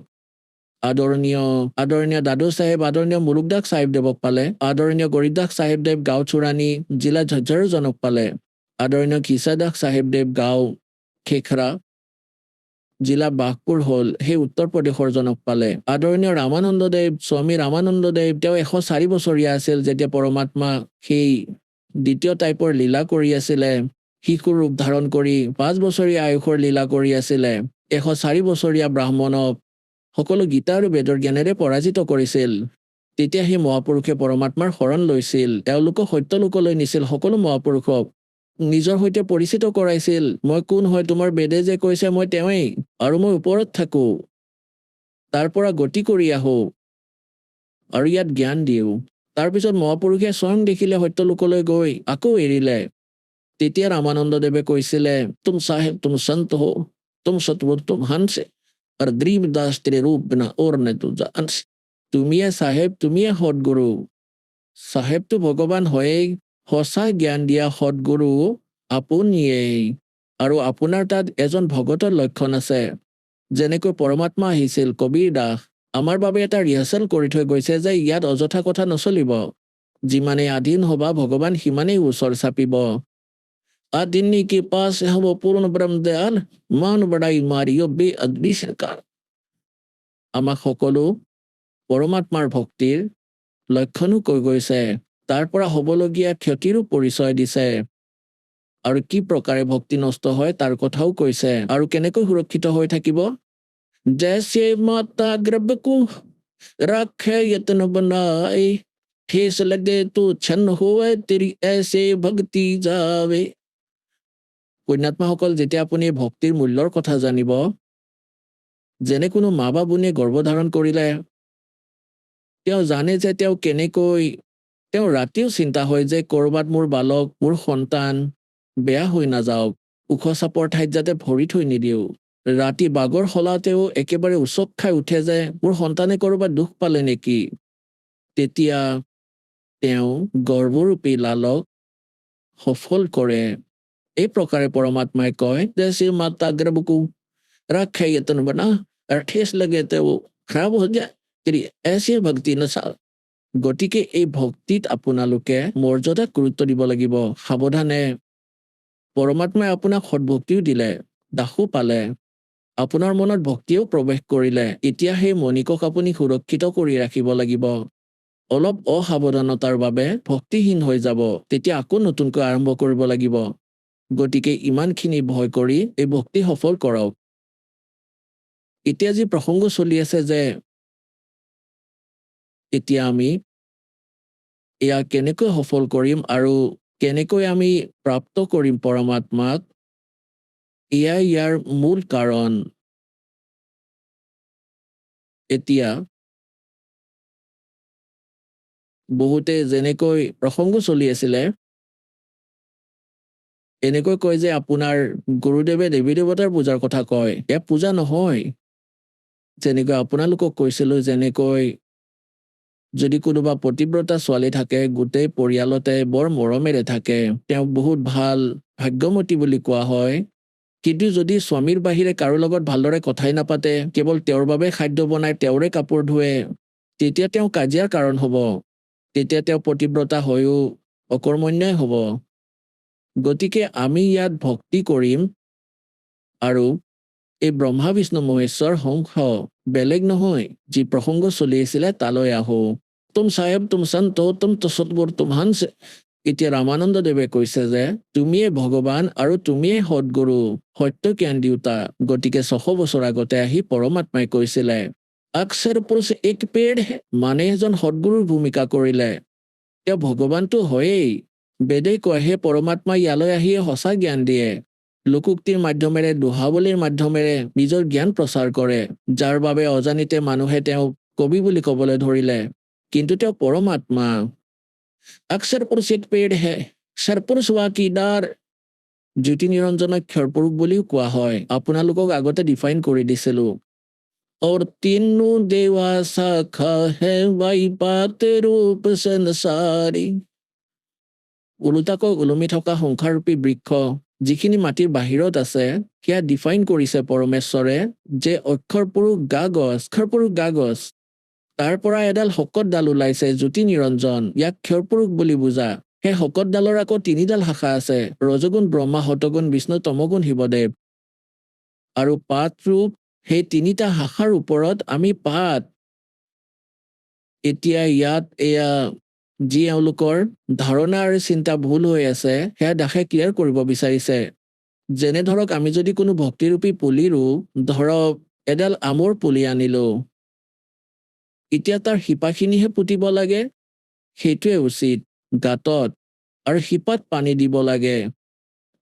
আদৰণীয় দাদু চাহেব, আদৰণীয় মুলুকদাস চাহিবদেৱক পালে, আদৰণীয় গৰিবদাস চাহিবদেৱ গাঁও চুৰাণী জিলা ঝজ্জাৰুজনক পালে, আদৰণীয় ঘিচাদাস চাহিবদেৱ গাঁও খেখৰা জিলা বাঘপুৰ হল সেই উত্তৰ প্ৰদেশৰ জনক পালে। আদৰণীয় ৰামানন্দদেৱ, স্বামী ৰামানন্দদেৱ, তেওঁ 104 বছৰীয়া আছিল যেতিয়া পৰমাত্মা সেই দ্বিতীয় টাইপৰ লীলা কৰি আছিলে, শিশুৰ ৰূপ ধাৰণ কৰি 5 বছৰীয়া আয়ুসৰ লীলা কৰি আছিলে। 104 বছৰীয়া ব্ৰাহ্মণক সকলো গীতা আৰু বেদৰ জ্ঞানেৰে পৰাজিত কৰিছিল। তেতিয়া সেই মহাপুৰুষে পৰমাত্মাৰ শৰণ লৈছিল, তেওঁলোকক সত্যলোকলৈ নিছিল, সকলো মহাপুৰুষক নিজৰ সৈতে পৰিচিত কৰাইছিল। মই কোন হয়, তোমাৰ বেদে যে কৈছে মই তেওঁৱেই, আৰু মই ওপৰত থাকো, তাৰ পৰা গতি কৰি আহো আৰু ইয়াত জ্ঞান দিওঁ। তাৰপিছত মহাপুৰুষে স্বয়ং দেখিলে সত্যলোকলৈ গৈ আকৌ এৰিলে। তেতিয়া ৰামানন্দদেৱে কৈছিলে, তুম চাহেব তুম সন্ত হো, তুম সতপুৰ তুম হংস, আৰু দ্ৰীম দাস তেৰে ৰূপ বিনা অৰ নে তুজা অংশ। তুমিয়ে চাহেব, তুমিয়ে সদগুৰু। চাহেবটো ভগৱান হয়েই, সঁচা জ্ঞান দিয়া সদগুৰু আপুনিয়েই। আৰু আপোনাৰ তাত এজন ভগতৰ লক্ষণ আছে। যেনেকৈ পৰমাত্মা আহিছিল, কবিৰ দাস আমাৰ বাবে এটা ৰিহাৰ্চেল কৰি থৈ গৈছে যে ইয়াত অযথা কথা নচলিব। যিমানেই আধীন হবা ভগৱান সিমানেই ওচৰ চাপিব। আদিনী কি পাছ হব পূৰ্ণ ব্ৰহ্ম দয়াল, মান বঢ়াই মাৰিও বে আদবি সৰকাৰ। আমাক সকলো পৰমাত্মাৰ ভক্তিৰ লক্ষণো কৈ গৈছে, তাৰ পৰা হ'বলগীয়া ক্ষতিৰো পৰিচয় দিছে, আৰু কি প্ৰকাৰে ভক্তি নষ্ট হয় তাৰ কথাও কৈছে, আৰু কেনেকৈ সুৰক্ষিত হৈ থাকিব। জৈসে মাতা গ্ৰবকো ৰাখে যতন বনাই, ठेस लगे तो छन होए तेरी ऐसे भक्ति जावे। পুণ্যাত্মাসকল, যেতিয়া আপুনি ভক্তিৰ মূল্যৰ কথা জানিব, যেনে কোনো মা বা বোনে গৰ্ভধাৰণ কৰিলে তেওঁ জানে যে তেওঁ ৰাতিও চিন্তা হয় যে কৰবাত মোৰ বালক, মোৰ সন্তান বেয়া হৈ নাযাওক, ওখ চাপৰ ঠাইত যাতে ভৰি থৈ নিদিও। ৰাতি বাগৰ সলাতেও একেবাৰে উচক খাই উঠে যে মোৰ সন্তানে কৰবাত দুখ পালে নেকি। তেতিয়া তেওঁ গৰ্ভৰূপী লালক সফল কৰে। এই প্ৰকাৰে পৰমাত্মাই কয় যে শ্ৰী মাতা গ্ৰবকো ৰাখে যতন বনা, আৰু ঠেস লাগে তেওঁ খৰাব হৈ যায় তেৰি এচি ভক্তি নচা। গতিকে এই ভক্তিত আপোনালোকে মৰ্যাদাত গুৰুত্ব দিব লাগিব। সাৱধানে, পৰমাত্মাই আপোনাক সৎভক্তিও দিলে, দাসো পালে, আপোনাৰ মনত ভক্তিও প্ৰৱেশ কৰিলে। এতিয়া সেই মণিকক আপুনি সুৰক্ষিত কৰি ৰাখিব লাগিব। অলপ অসাৱধানতাৰ বাবে ভক্তিহীন হৈ যাব, তেতিয়া আকৌ নতুনকৈ আৰম্ভ কৰিব লাগিব। গতিকে ইমানখিনি ভয় কৰি এই ভক্তি সফল কৰক। এতিয়া যি প্ৰসংগ চলি আছে যে এতিয়া আমি এয়া কেনেকৈ সফল কৰিম আৰু কেনেকৈ আমি প্ৰাপ্ত কৰিম পৰমাত্মাক, এয়াই ইয়াৰ মূল কাৰণ। এতিয়া বহুতে যেনেকৈ প্ৰসংগ চলি আছিলে এনেকৈ কয় যে আপোনাৰ গুৰুদেৱে দেৱী দেৱতাৰ পূজাৰ কথা কয়। এয়া পূজা নহয়। যেনেকৈ আপোনালোকক কৈছিলো, যেনেকৈ যদি কোনোবা পতিব্ৰতা ছোৱালী থাকে, গোটেই পৰিয়ালতে বৰ মৰমেৰে থাকে, তেওঁক বহুত ভাল ভাগ্যমতী বুলি কোৱা হয়। কিন্তু যদি স্বামীৰ বাহিৰে কাৰো লগত ভালদৰে কথাই নাপাতে, কেৱল তেওঁৰ বাবে খাদ্য বনাই, তেওঁৰে কাপোৰ ধুৱে, তেতিয়া তেওঁ কাজিয়াৰ কাৰণ হব। তেতিয়া তেওঁ পতিব্ৰতা হৈও অকৰ্মণ্যই হব। গতিকে আমি ইয়াত ভক্তি কৰিম, আৰু এই ব্ৰহ্মা বিষ্ণু মহেশ্বৰ হংস বেলেগ নহয়। যি প্ৰসংগ চলি আছিলে তালৈ আহো। তুম চাহেব তুম সন্ত তুম তো সতপুৰ তুম হংস। এতিয়া ৰামানন্দদেৱে কৈছে যে তুমিয়ে ভগৱান আৰু তুমিয়ে সদগুৰু, সত্য জ্ঞান দিওঁতা। গতিকে 600 বছৰ আগতে আহি পৰমাত্মাই কৈছিলে অক্ষৰ পুৰুষ এক পেড় হে, মানে এজন সদগুৰুৰ ভূমিকা কৰিলে। তেওঁ ভগৱানটো হয়েই। বেদে কয় হে পৰমাত্মা ইয়ালৈ আহিয়ে সঁচা জ্ঞান দিয়ে, লোকোক্তিৰ মাধ্যমেৰে, দোহাবলীৰ মাধ্যমেৰে নিজৰ জ্ঞান প্ৰচাৰ কৰে, যাৰ বাবে অজানিতে মানুহে তেওঁক কবি বুলি কবলৈ ধৰিলে। কিন্তু তেওঁ পৰমাত্মা। অক্ষৰ পুৰুষ এক পেড় হে, সৰপুৰুষ ৱা কি ডাৰ। জ্যোতি নিৰঞ্জনক ক্ষৰপুৰুষ বুলিও কোৱা হয়। আপোনালোকক আগতে ডিফাইন কৰি দিছিলো। और तीनों देवा शाखा है वाई पात रूप संसारी। ওলোটাকৈ ওলমি থকা সংসাৰৰূপী বৃক্ষ যিখিনি মাটিৰ বাহিৰত আছে, সেয়া ডিফাইন কৰিছে পৰমেশ্বৰে যে অক্ষৰ পুৰুষ গা গছ, তাৰ পৰা এডাল শকত ডাল ওলাইছে, জ্যোতি নিৰঞ্জন, ইয়াক ক্ষৰপুৰুষ বুলি বুজা। সেই শকত ডালৰ আকৌ 3ডাল শাখা আছে, ৰজগুণ ব্ৰহ্মা, সতগুণ বিষ্ণু, তমগুণ শিৱদেৱ। আৰু পাত ৰূপ, সেই 3টা শাখাৰ ওপৰত আমি পাত। এতিয়া ইয়াত এয়া যি এওঁলোকৰ ধাৰণা আৰু চিন্তা ভুল হৈ আছে, সেয়া দাসে ক্লিয়াৰ কৰিব বিচাৰিছে। যেনে ধৰক আমি যদি কোনো ভক্তিৰূপী পুলি ৰুওঁ, ধৰক এডাল আমৰ পুলি আনিলো, এতিয়া তাৰ শিপাখিনিহে পুতিব লাগে, সেইটোৱে উচিত, গাঁতত। আৰু শিপাত পানী দিব লাগে।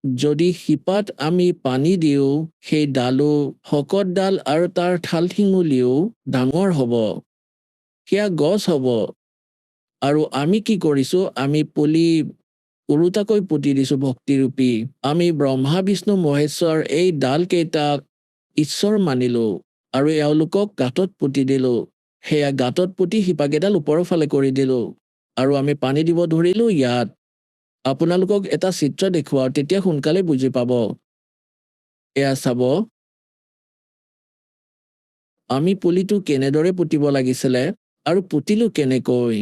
যদি শিপাত আমি পানী দিওঁ, সেই ডালো শকত ডাল আৰু তাৰ ঠাল ঠেঙুলিও ডাঙৰ হ'ব, সেয়া গছ হ'ব। আৰু আমি কি কৰিছো, আমি পুলি ওলোটাকৈ পুতি দিছো ভক্তিৰূপী। আমি ব্ৰহ্মা বিষ্ণু মহেশ্বৰ এই ডাল কেইটাক ঈশ্বৰ মানিলো আৰু এওঁলোকক গাঁতত পুতি দিলো। সেয়া গাঁতত পুতি শিপাকেইডাল ওপৰৰ ফালে কৰি দিলো আৰু আমি পানী দিব ধৰিলো ইয়াত। আপোনালোকক এটা চিত্ৰ দেখুৱাও, তেতিয়া সোনকালে বুজি পাব। এয়া চাব, আমি পুলিটো কেনেদৰে পুতিব লাগিছিলে আৰু পুতিলো কেনেকৈ।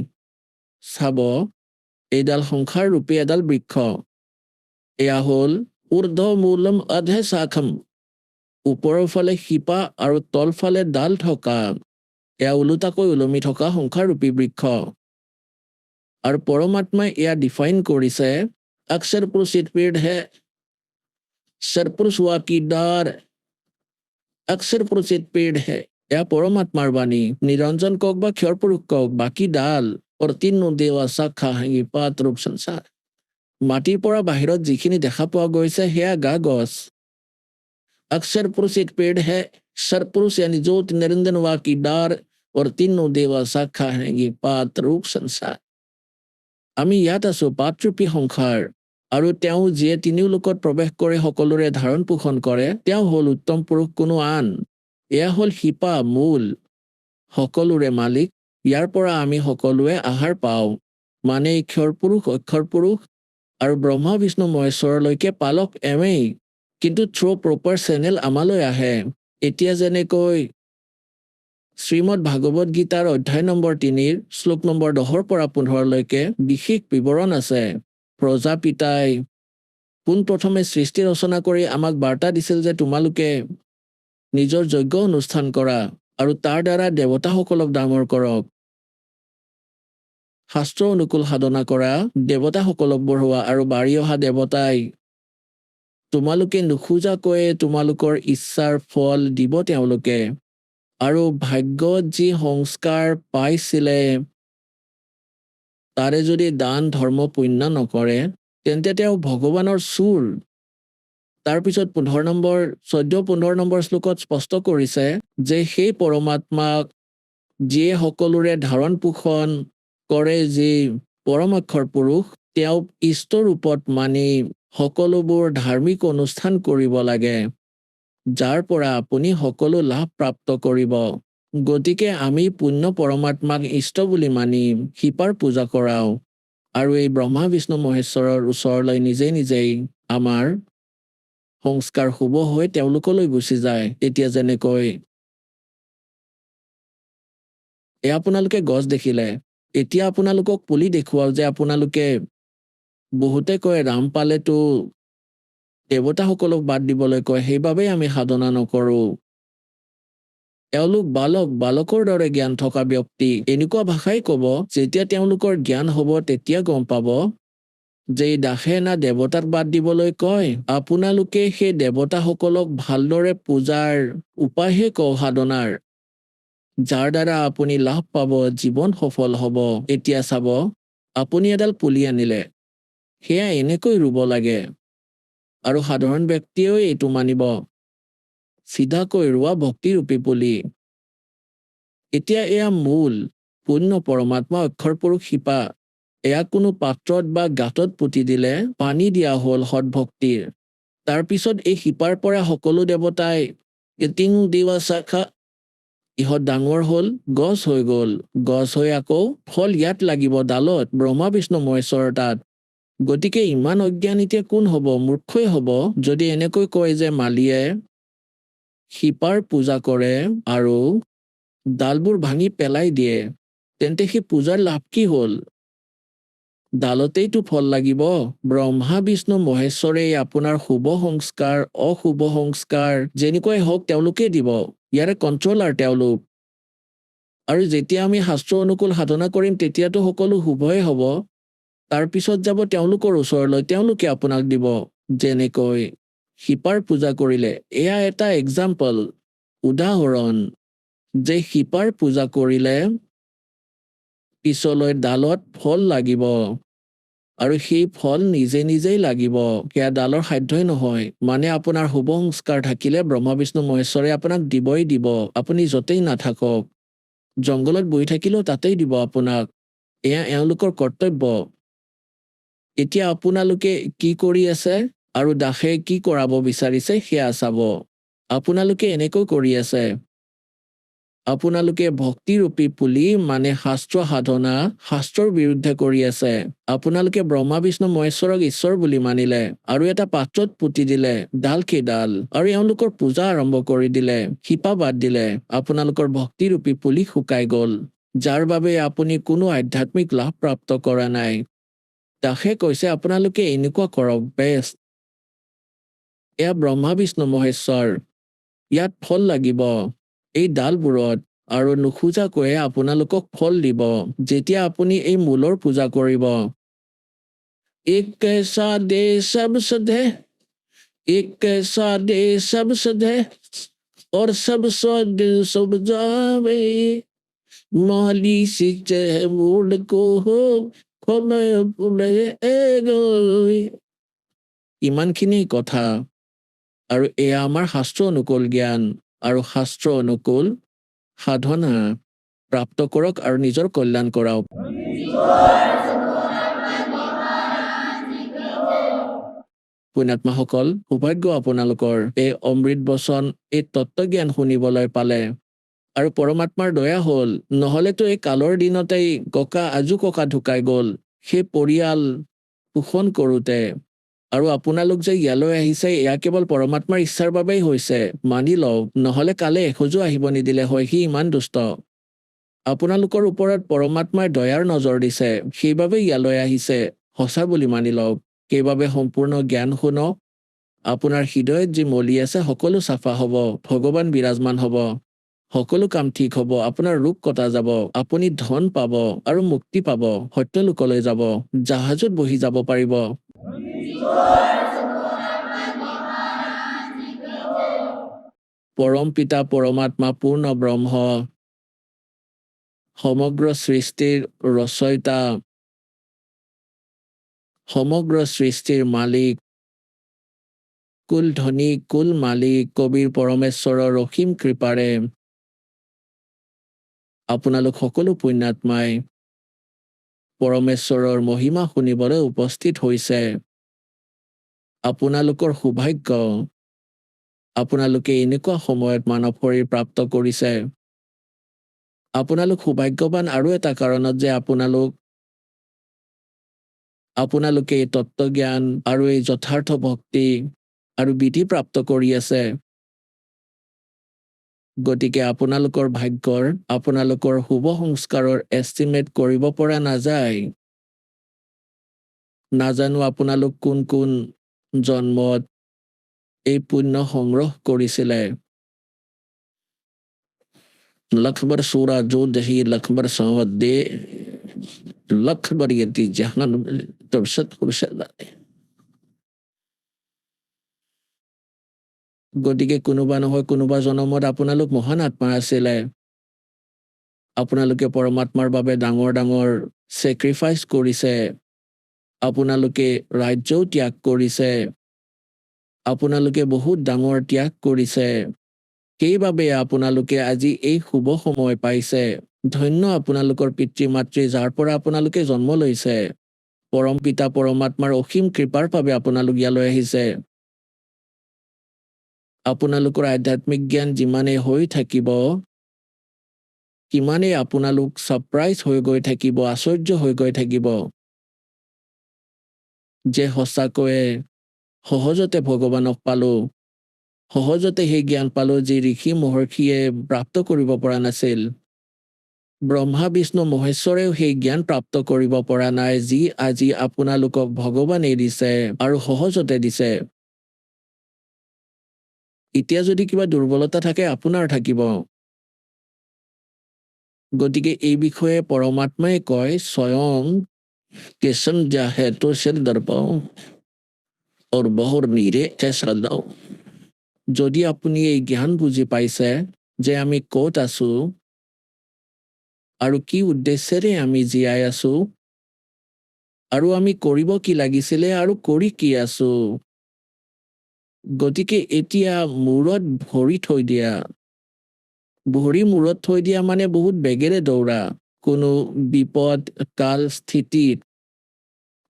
চাব, এইডাল সংসাৰ ৰূপী এডাল বৃক্ষ। এয়া হ'ল ঊৰ্ধ্বমূলম অধে শাখম, ওপৰৰ ফালে শিপা আৰু তলফালে ডাল থকা, এয়া ওলোটাকৈ ওলমি থকা সংসাৰ ৰূপী বৃক্ষ। আৰু পৰমাত্মাই এয়া ডিফাইন কৰিছে, অক্ষৰ পুৰুষিত পেड़ है, সৰপুৰুষ हुआ की डार, অক্ষৰ পুৰুষিত পেड़ है। এয়া পৰমাত্মাৰ বাণী। নিৰঞ্জন কওক বা ক্ষৰ পুৰুষ কওক, বাকী ডাল और तीनों देवा शाखा हैं पात रूप संसार। মাটিৰ পৰা বাহিৰত যিখিনি দেখা পোৱা গৈছে সেয়া গা গছ। अक्षर पुरुष एक पेड़ है, सरपुरुष यानी ज्योति निरंजन वा की डार और तीनों देवा शाखा हैं ये पात रूप संसार। আমি ইয়াত আছো পাতৰূপী সংসাৰ, আৰু তেওঁ যিয়ে তিনিও লোকত প্ৰৱেশ কৰি সকলোৰে ধাৰণ পোষণ কৰে, তেওঁ হ'ল উত্তম পুৰুষ, কোনো আন। এয়া হ'ল শিপা, মূল, সকলোৰে মালিক। ইয়াৰ পৰা আমি সকলোৱে আহাৰ পাওঁ, মানে ক্ষৰ পুৰুষ, অক্ষৰ পুৰুষ আৰু ব্ৰহ্মা বিষ্ণু মহেশ্বৰলৈকে পালক এমেই, কিন্তু থ্ৰু প্ৰপাৰ চেনেল আমালৈ আহে। এতিয়া যেনেকৈ শ্ৰীমদ ভাগৱত গীতাৰ অধ্যায় নম্বৰ 3 শ্লোক নম্বৰ 10 পৰা 15লৈকে বিশেষ বিৱৰণ আছে। প্ৰজাপিতাই পোনপ্ৰথমে সৃষ্টি ৰচনা কৰি আমাক বাৰ্তা দিছিল যে তোমালোকে নিজৰ যজ্ঞ অনুষ্ঠান কৰা আৰু তাৰ দ্বাৰা দেৱতাসকলক ডাঙৰ কৰক। শাস্ত্ৰ অনুকূল সাধনা কৰা, দেৱতাসকলক বঢ়োৱা, আৰু বাঢ়ি অহা দেৱতাই তোমালোকে নোখোজাকৈয়ে তোমালোকৰ ইচ্ছাৰ ফল দিব তেওঁলোকে। আৰু ভাগ্যত যি সংস্কাৰ পাইছিলে তাৰে যদি দান ধৰ্ম পুণ্য নকৰে, তেন্তে তেওঁ ভগৱানৰ চোৰ। তাৰপিছত 14-15 নম্বৰ শ্লোকত স্পষ্ট কৰিছে যে সেই পৰমাত্মাক যিয়ে সকলোৰে ধাৰণ পোষণ কৰে, যি পৰম অক্ষৰ পুৰুষ, তেওঁক ইষ্ট ৰূপত মানি সকলোবোৰ ধাৰ্মিক অনুষ্ঠান কৰিব লাগে, যাৰ পৰা আপুনি সকলো লাভ প্ৰাপ্ত কৰিব। গতিকে আমি পুণ্য পৰমাত্মাক ইষ্ট বুলি মানি শিপাৰ পূজা কৰাওঁ, আৰু এই ব্ৰহ্মা বিষ্ণু মহেশ্বৰৰ ওচৰলৈ নিজে নিজেই আমাৰ সংস্কাৰ শুভ হৈ তেওঁলোকলৈ গুচি যায়। এতিয়া যেনেকৈ আপোনালোকে গছ দেখিলে, এতিয়া আপোনালোকক পুলি দেখুৱাও যে আপোনালোকে বহুতে কয় ৰাম পালেতো দেৱতাসকলক বাদ দিবলৈ কয়, সেইবাবেই আমি সাধনা নকৰো। এওঁলোক বালকৰ দৰে জ্ঞান থকা ব্যক্তি, এনেকুৱা ভাষাই কব। যেতিয়া তেওঁলোকৰ জ্ঞান হব তেতিয়া গম পাব যে দাসে না দেৱতাক বাদ দিবলৈ কয়, আপোনালোকে সেই দেৱতাসকলক ভালদৰে পূজাৰ উপায়হে কওঁ, সাধনাৰ, যাৰ দ্বাৰা আপুনি লাভ পাব, জীৱন সফল হব। এতিয়া চাব, আপুনি এডাল পুলি আনিলে, সেয়া এনেকৈ ৰুব লাগে, আৰু সাধাৰণ ব্যক্তিয়েও এইটো মানিব, চিধাকৈ ৰোৱা ভক্তিৰূপী পুলি। এতিয়া এয়া মূল, পুণ্য পৰমাত্মা অক্ষৰ পুৰুষ শিপা। এয়া কোনো পাত্ৰত বা গাঁতত পুতি দিলে পানী দিয়া হ'ল সৎভক্তিৰ। তাৰপিছত এই শিপাৰ পৰা সকলো দেৱতাই তিং দিৱা শাখা, ইহঁত ডাঙৰ হ'ল, গছ হৈ গ'ল। গছ হৈ আকৌ ফল ইয়াত লাগিব, ডালত, ব্ৰহ্মা বিষ্ণু মহেশ্বৰৰ তাত। গতিকে ইমান অজ্ঞান এতিয়া কোন হ'ব? মূৰ্খই হ'ব যদি এনেকৈ কয় যে মালিয়ে শিপাৰ পূজা কৰে আৰু ডালবোৰ ভাঙি পেলাই দিয়ে, তেন্তে সেই পূজাৰ লাভ কি হ'ল? ডালতেইতো ফল লাগিব। ব্ৰহ্মা বিষ্ণু মহেশ্বৰেই আপোনাৰ শুভ সংস্কাৰ, অশুভ সংস্কাৰ যেনেকুৱাই হওক তেওঁলোকেই দিব, ইয়াৰে কণ্ট্ৰলাৰ তেওঁলোক। আৰু যেতিয়া আমি শাস্ত্ৰ অনুকূল সাধনা কৰিম তেতিয়াতো সকলো শুভই হ'ব। তাৰপিছত যাব তেওঁলোকৰ ওচৰলৈ, তেওঁলোকে আপোনাক দিব। যেনেকৈ শিপাৰ পূজা কৰিলে, এয়া এটা এক্সাম্পল, উদাহৰণ, যে শিপাৰ পূজা কৰিলে পিছলৈ ডালত ফল লাগিব আৰু সেই ফল নিজে নিজেই লাগিব, সেয়া ডালৰ সাধ্যই নহয়। মানে আপোনাৰ শুভ সংস্কাৰ থাকিলে ব্ৰহ্মা বিষ্ণু মহেশ্বৰে আপোনাক দিবই দিব। আপুনি য'তেই নাথাকক, জংঘলত বহি থাকিলেও তাতেই দিব আপোনাক। এয়া এওঁলোকৰ কৰ্তব্য। এতিয়া আপোনালোকে কি কৰি আছে আৰু দাসে কি কৰাব বিচাৰিছে সেয়া চাব। আপোনালোকে এনেকৈ কৰি আছে, আপোনালোকে ভক্তিৰূপী পুলি মানে শাস্ত্ৰ সাধনা, শাস্ত্ৰৰ বিৰুদ্ধে কৰি আছে। আপোনালোকে ব্ৰহ্মা বিষ্ণু মহেশ্বৰক ঈশ্বৰ বুলি মানিলে আৰু এটা পাত্ৰত পুতি দিলে ডাল কেইডাল, আৰু এওঁলোকৰ পূজা আৰম্ভ কৰি দিলে, শিপা বাদ দিলে। আপোনালোকৰ ভক্তিৰূপী পুলি শুকাই গল, যাৰ বাবে আপুনি কোনো আধ্যাত্মিক লাভ প্ৰাপ্ত কৰা নাই। দাসে কৈছে আপোনালোকে এনেকুৱা কৰক, বেষ্ট। এয়া ব্ৰহ্মা বিষ্ণু মহেশ্বৰ, ইয়াত ফল লাগিব এই ডালবোৰত, আৰু নোখোজাকৈয়ে আপোনালোকক ফল দিব যেতিয়া আপুনি এই মূলৰ পূজা কৰিব। এক कैसा दे सब सधे, एक कैसा दे सब सधे, और सब सद सब जावे, माली सिंचे मूल को हो खमे पुले गई। ইমানখিনি কথা, আৰু এয়া আমাৰ শাস্ত্ৰ অনুকূল জ্ঞান আৰু শাস্ত্ৰ অনুকূল সাধনা। প্ৰাপ্ত কৰক আৰু নিজৰ কল্যাণ কৰাওক। পুণ্যাত্মাসকল, সৌভাগ্য আপোনালোকৰ এই অমৃত বচন, এই তত্ত্বজ্ঞান শুনিবলৈ পালে। আৰু পৰমাত্মাৰ দয়া হ'ল, নহলেতো এই কালৰ দিনতেই আজু ককা ঢুকাই গল সেই পৰিয়াল পোষণ কৰোঁতে। আৰু আপোনালোক যে ইয়ালৈ আহিছে এয়া কেৱল পৰমাত্মাৰ ইচ্ছাৰ বাবেই হৈছে, মানি লওক। নহলে কালে এখোজো আহিব নিদিলে হয়, সি ইমান দুষ্ট। আপোনালোকৰ ওপৰত পৰমাত্মাৰ দয়াৰ নজৰ দিছে, সেইবাবে ইয়ালৈ আহিছে, সঁচা বুলি মানি লওক। সেইবাবে সম্পূৰ্ণ জ্ঞান শুনক। আপোনাৰ হৃদয়ত যি মলি আছে সকলো চাফা হ'ব, ভগৱান বিৰাজমান হ'ব, সকলো কাম ঠিক হ'ব, আপোনাৰ ৰোগ কটা যাব, আপুনি ধন পাব আৰু মুক্তি পাব, সত্যলোকলৈ যাব, জাহাজত বহি যাব পাৰিব। পৰম পিতা পৰমাত্মা পূৰ্ণ ব্ৰহ্ম, সমগ্ৰ সৃষ্টিৰ ৰচয়িতা, সমগ্ৰ সৃষ্টিৰ মালিক, কুল ধনী কুল মালিক কবিৰ পৰমেশ্বৰৰ অসীম কৃপাৰে আপোনালোক সকলো পুণ্যাত্মাই পৰমেশ্বৰৰ মহিমা শুনিবলৈ উপস্থিত হৈছে। আপোনালোকৰ সৌভাগ্য, আপোনালোকে এনেকুৱা সময়ত মানৱ শৰীৰ প্ৰাপ্ত কৰিছে। আপোনালোক সৌভাগ্যৱান আৰু এটা কাৰণত যে আপোনালোকে এই তত্ত্বজ্ঞান আৰু এই যথাৰ্থ ভক্তি আৰু বিধি প্ৰাপ্ত কৰি আছে। গতিকে আপোনালোকৰ ভাগ্যৰ, আপোনালোকৰ শুভ সংস্কাৰৰ এষ্টিমেট কৰিব পৰা নাযায়। নাজানো আপোনালোক কোন কোন জন্মত এই পুণ্য সংগ্ৰহ কৰিছিলে। लखबर सूरा जो दही लखबर संवत दे, लखबर यति जहान तबसत গতিকে কোনোবা নহয় কোনোবা জনমত আপোনালোক মহান আত্মা আছিলে। আপোনালোকে পৰমাত্মাৰ বাবে ডাঙৰ ডাঙৰ চেক্ৰিফাইচ কৰিছে, আপোনালোকে ৰাজ্যও ত্যাগ কৰিছে, আপোনালোকে বহুত ডাঙৰ ত্যাগ কৰিছে। সেইবাবে আপোনালোকে আজি এই শুভ সময় পাইছে। ধন্য আপোনালোকৰ পিতৃ মাতৃ, যাৰ পৰা আপোনালোকে জন্ম লৈছে। পৰম পিতা পৰমাত্মাৰ অসীম কৃপাৰ বাবে আপোনালোক ইয়ালৈ আহিছে। আপোনালোকৰ আধ্যাত্মিক জ্ঞান যিমানেই হৈ থাকিব, সিমানেই আপোনালোক ছাৰপ্ৰাইজ হৈ গৈ থাকিব, আশ্চৰ্য হৈ গৈ থাকিব যে সঁচাকৈয়ে সহজতে ভগৱানক পালো, সহজতে সেই জ্ঞান পালো যি ঋষি মহৰ্ষিয়ে প্ৰাপ্ত কৰিব পৰা নাছিল। ব্ৰহ্মা বিষ্ণু মহেশ্বৰেও সেই জ্ঞান প্ৰাপ্ত কৰিব পৰা নাই, যি আজি আপোনালোকক ভগৱানে দিছে আৰু সহজতে দিছে। এতিয়া যদি কিবা দুৰ্বলতা থাকে আপোনাৰ থাকিব। গতিকে এই বিষয়ে পৰমাত্মাই কয়, স্বয়ং কিষণ জাহে তো সিৰ দৰ্পাও আৰু বহুৰ নীৰে শ্ৰদ্ধাও। যদি আপুনি এই জ্ঞান বুজি পাইছে যে আমি ক'ত আছো, আৰু কি উদ্দেশ্যেৰে আমি জীয়াই আছো আৰু আমি কৰিব কি লাগিছিলে আৰু কৰি কি আছো। গতিকে এতিয়া মূৰত ভৰি থৈ দিয়া। ভৰি মূৰত থৈ দিয়া মানে বহুত বেগেৰে দৌৰা কোনো বিপদ কাল স্থিতিত,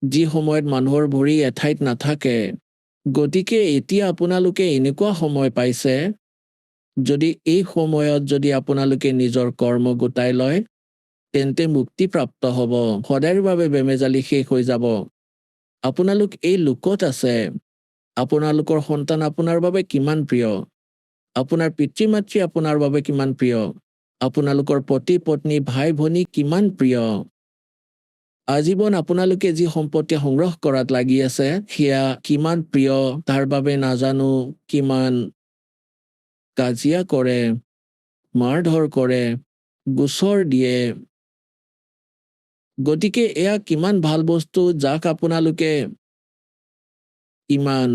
যি সময়ত মানুহৰ ভৰি এঠাইত নাথাকে। গতিকে এতিয়া আপোনালোকে এনেকুৱা সময় পাইছে, যদি এই সময়ত যদি আপোনালোকে নিজৰ কৰ্ম গোটাই লয়, তেন্তে মুক্তিপ্ৰাপ্ত হ'ব, সদায়ৰ বাবে বেমেজালি শেষ হৈ যাব। আপোনালোক এই লোকত আছে। আপোনালোকৰ সন্তান আপোনাৰ বাবে কিমান প্ৰিয়, আপোনাৰ পিতৃ মাতৃ আপোনাৰ বাবে কিমান প্ৰিয়, আপোনালোকৰ পতি পত্নী ভাই ভনী কিমান প্ৰিয়। আজীৱন আপোনালোকে যি সম্পত্তি সংগ্ৰহ কৰাত লাগি আছে, সেয়া কিমান প্ৰিয় তাৰ বাবে নাজানো কিমান কাজিয়া কৰে, মাৰধৰ কৰে, গোচৰ দিয়ে। গতিকে এয়া কিমান ভাল বস্তু যাক আপোনালোকে ইমান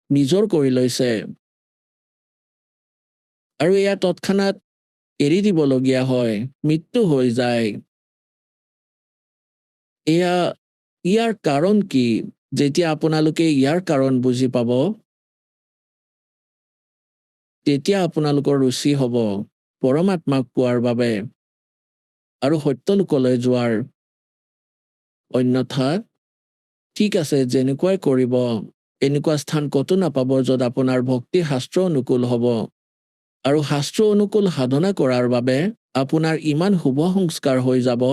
নিজৰ কৰি লৈছে, আৰু এয়া তৎক্ষণাত এৰি দিবলগীয়া হয়, মৃত্যু হৈ যায়। ইয়াৰ কাৰণ কি? যেতিয়া আপোনালোকে ইয়াৰ কাৰণ বুজি পাব, তেতিয়া আপোনালোকৰ ৰুচি হ'ব পৰমাত্মাক পোৱাৰ বাবে আৰু সত্যলোকলৈ যোৱাৰ। অন্যথা ঠিক আছে, যেনেকুৱাই কৰিব, এনেকুৱা স্থান ক'তো নাপাব য'ত আপোনাৰ ভক্তি শাস্ত্ৰ অনুকূল হ'ব। আৰু শাস্ত্ৰ অনুকূল সাধনা কৰাৰ বাবে আপোনাৰ ইমান শুভ সংস্কাৰ হৈ যাব,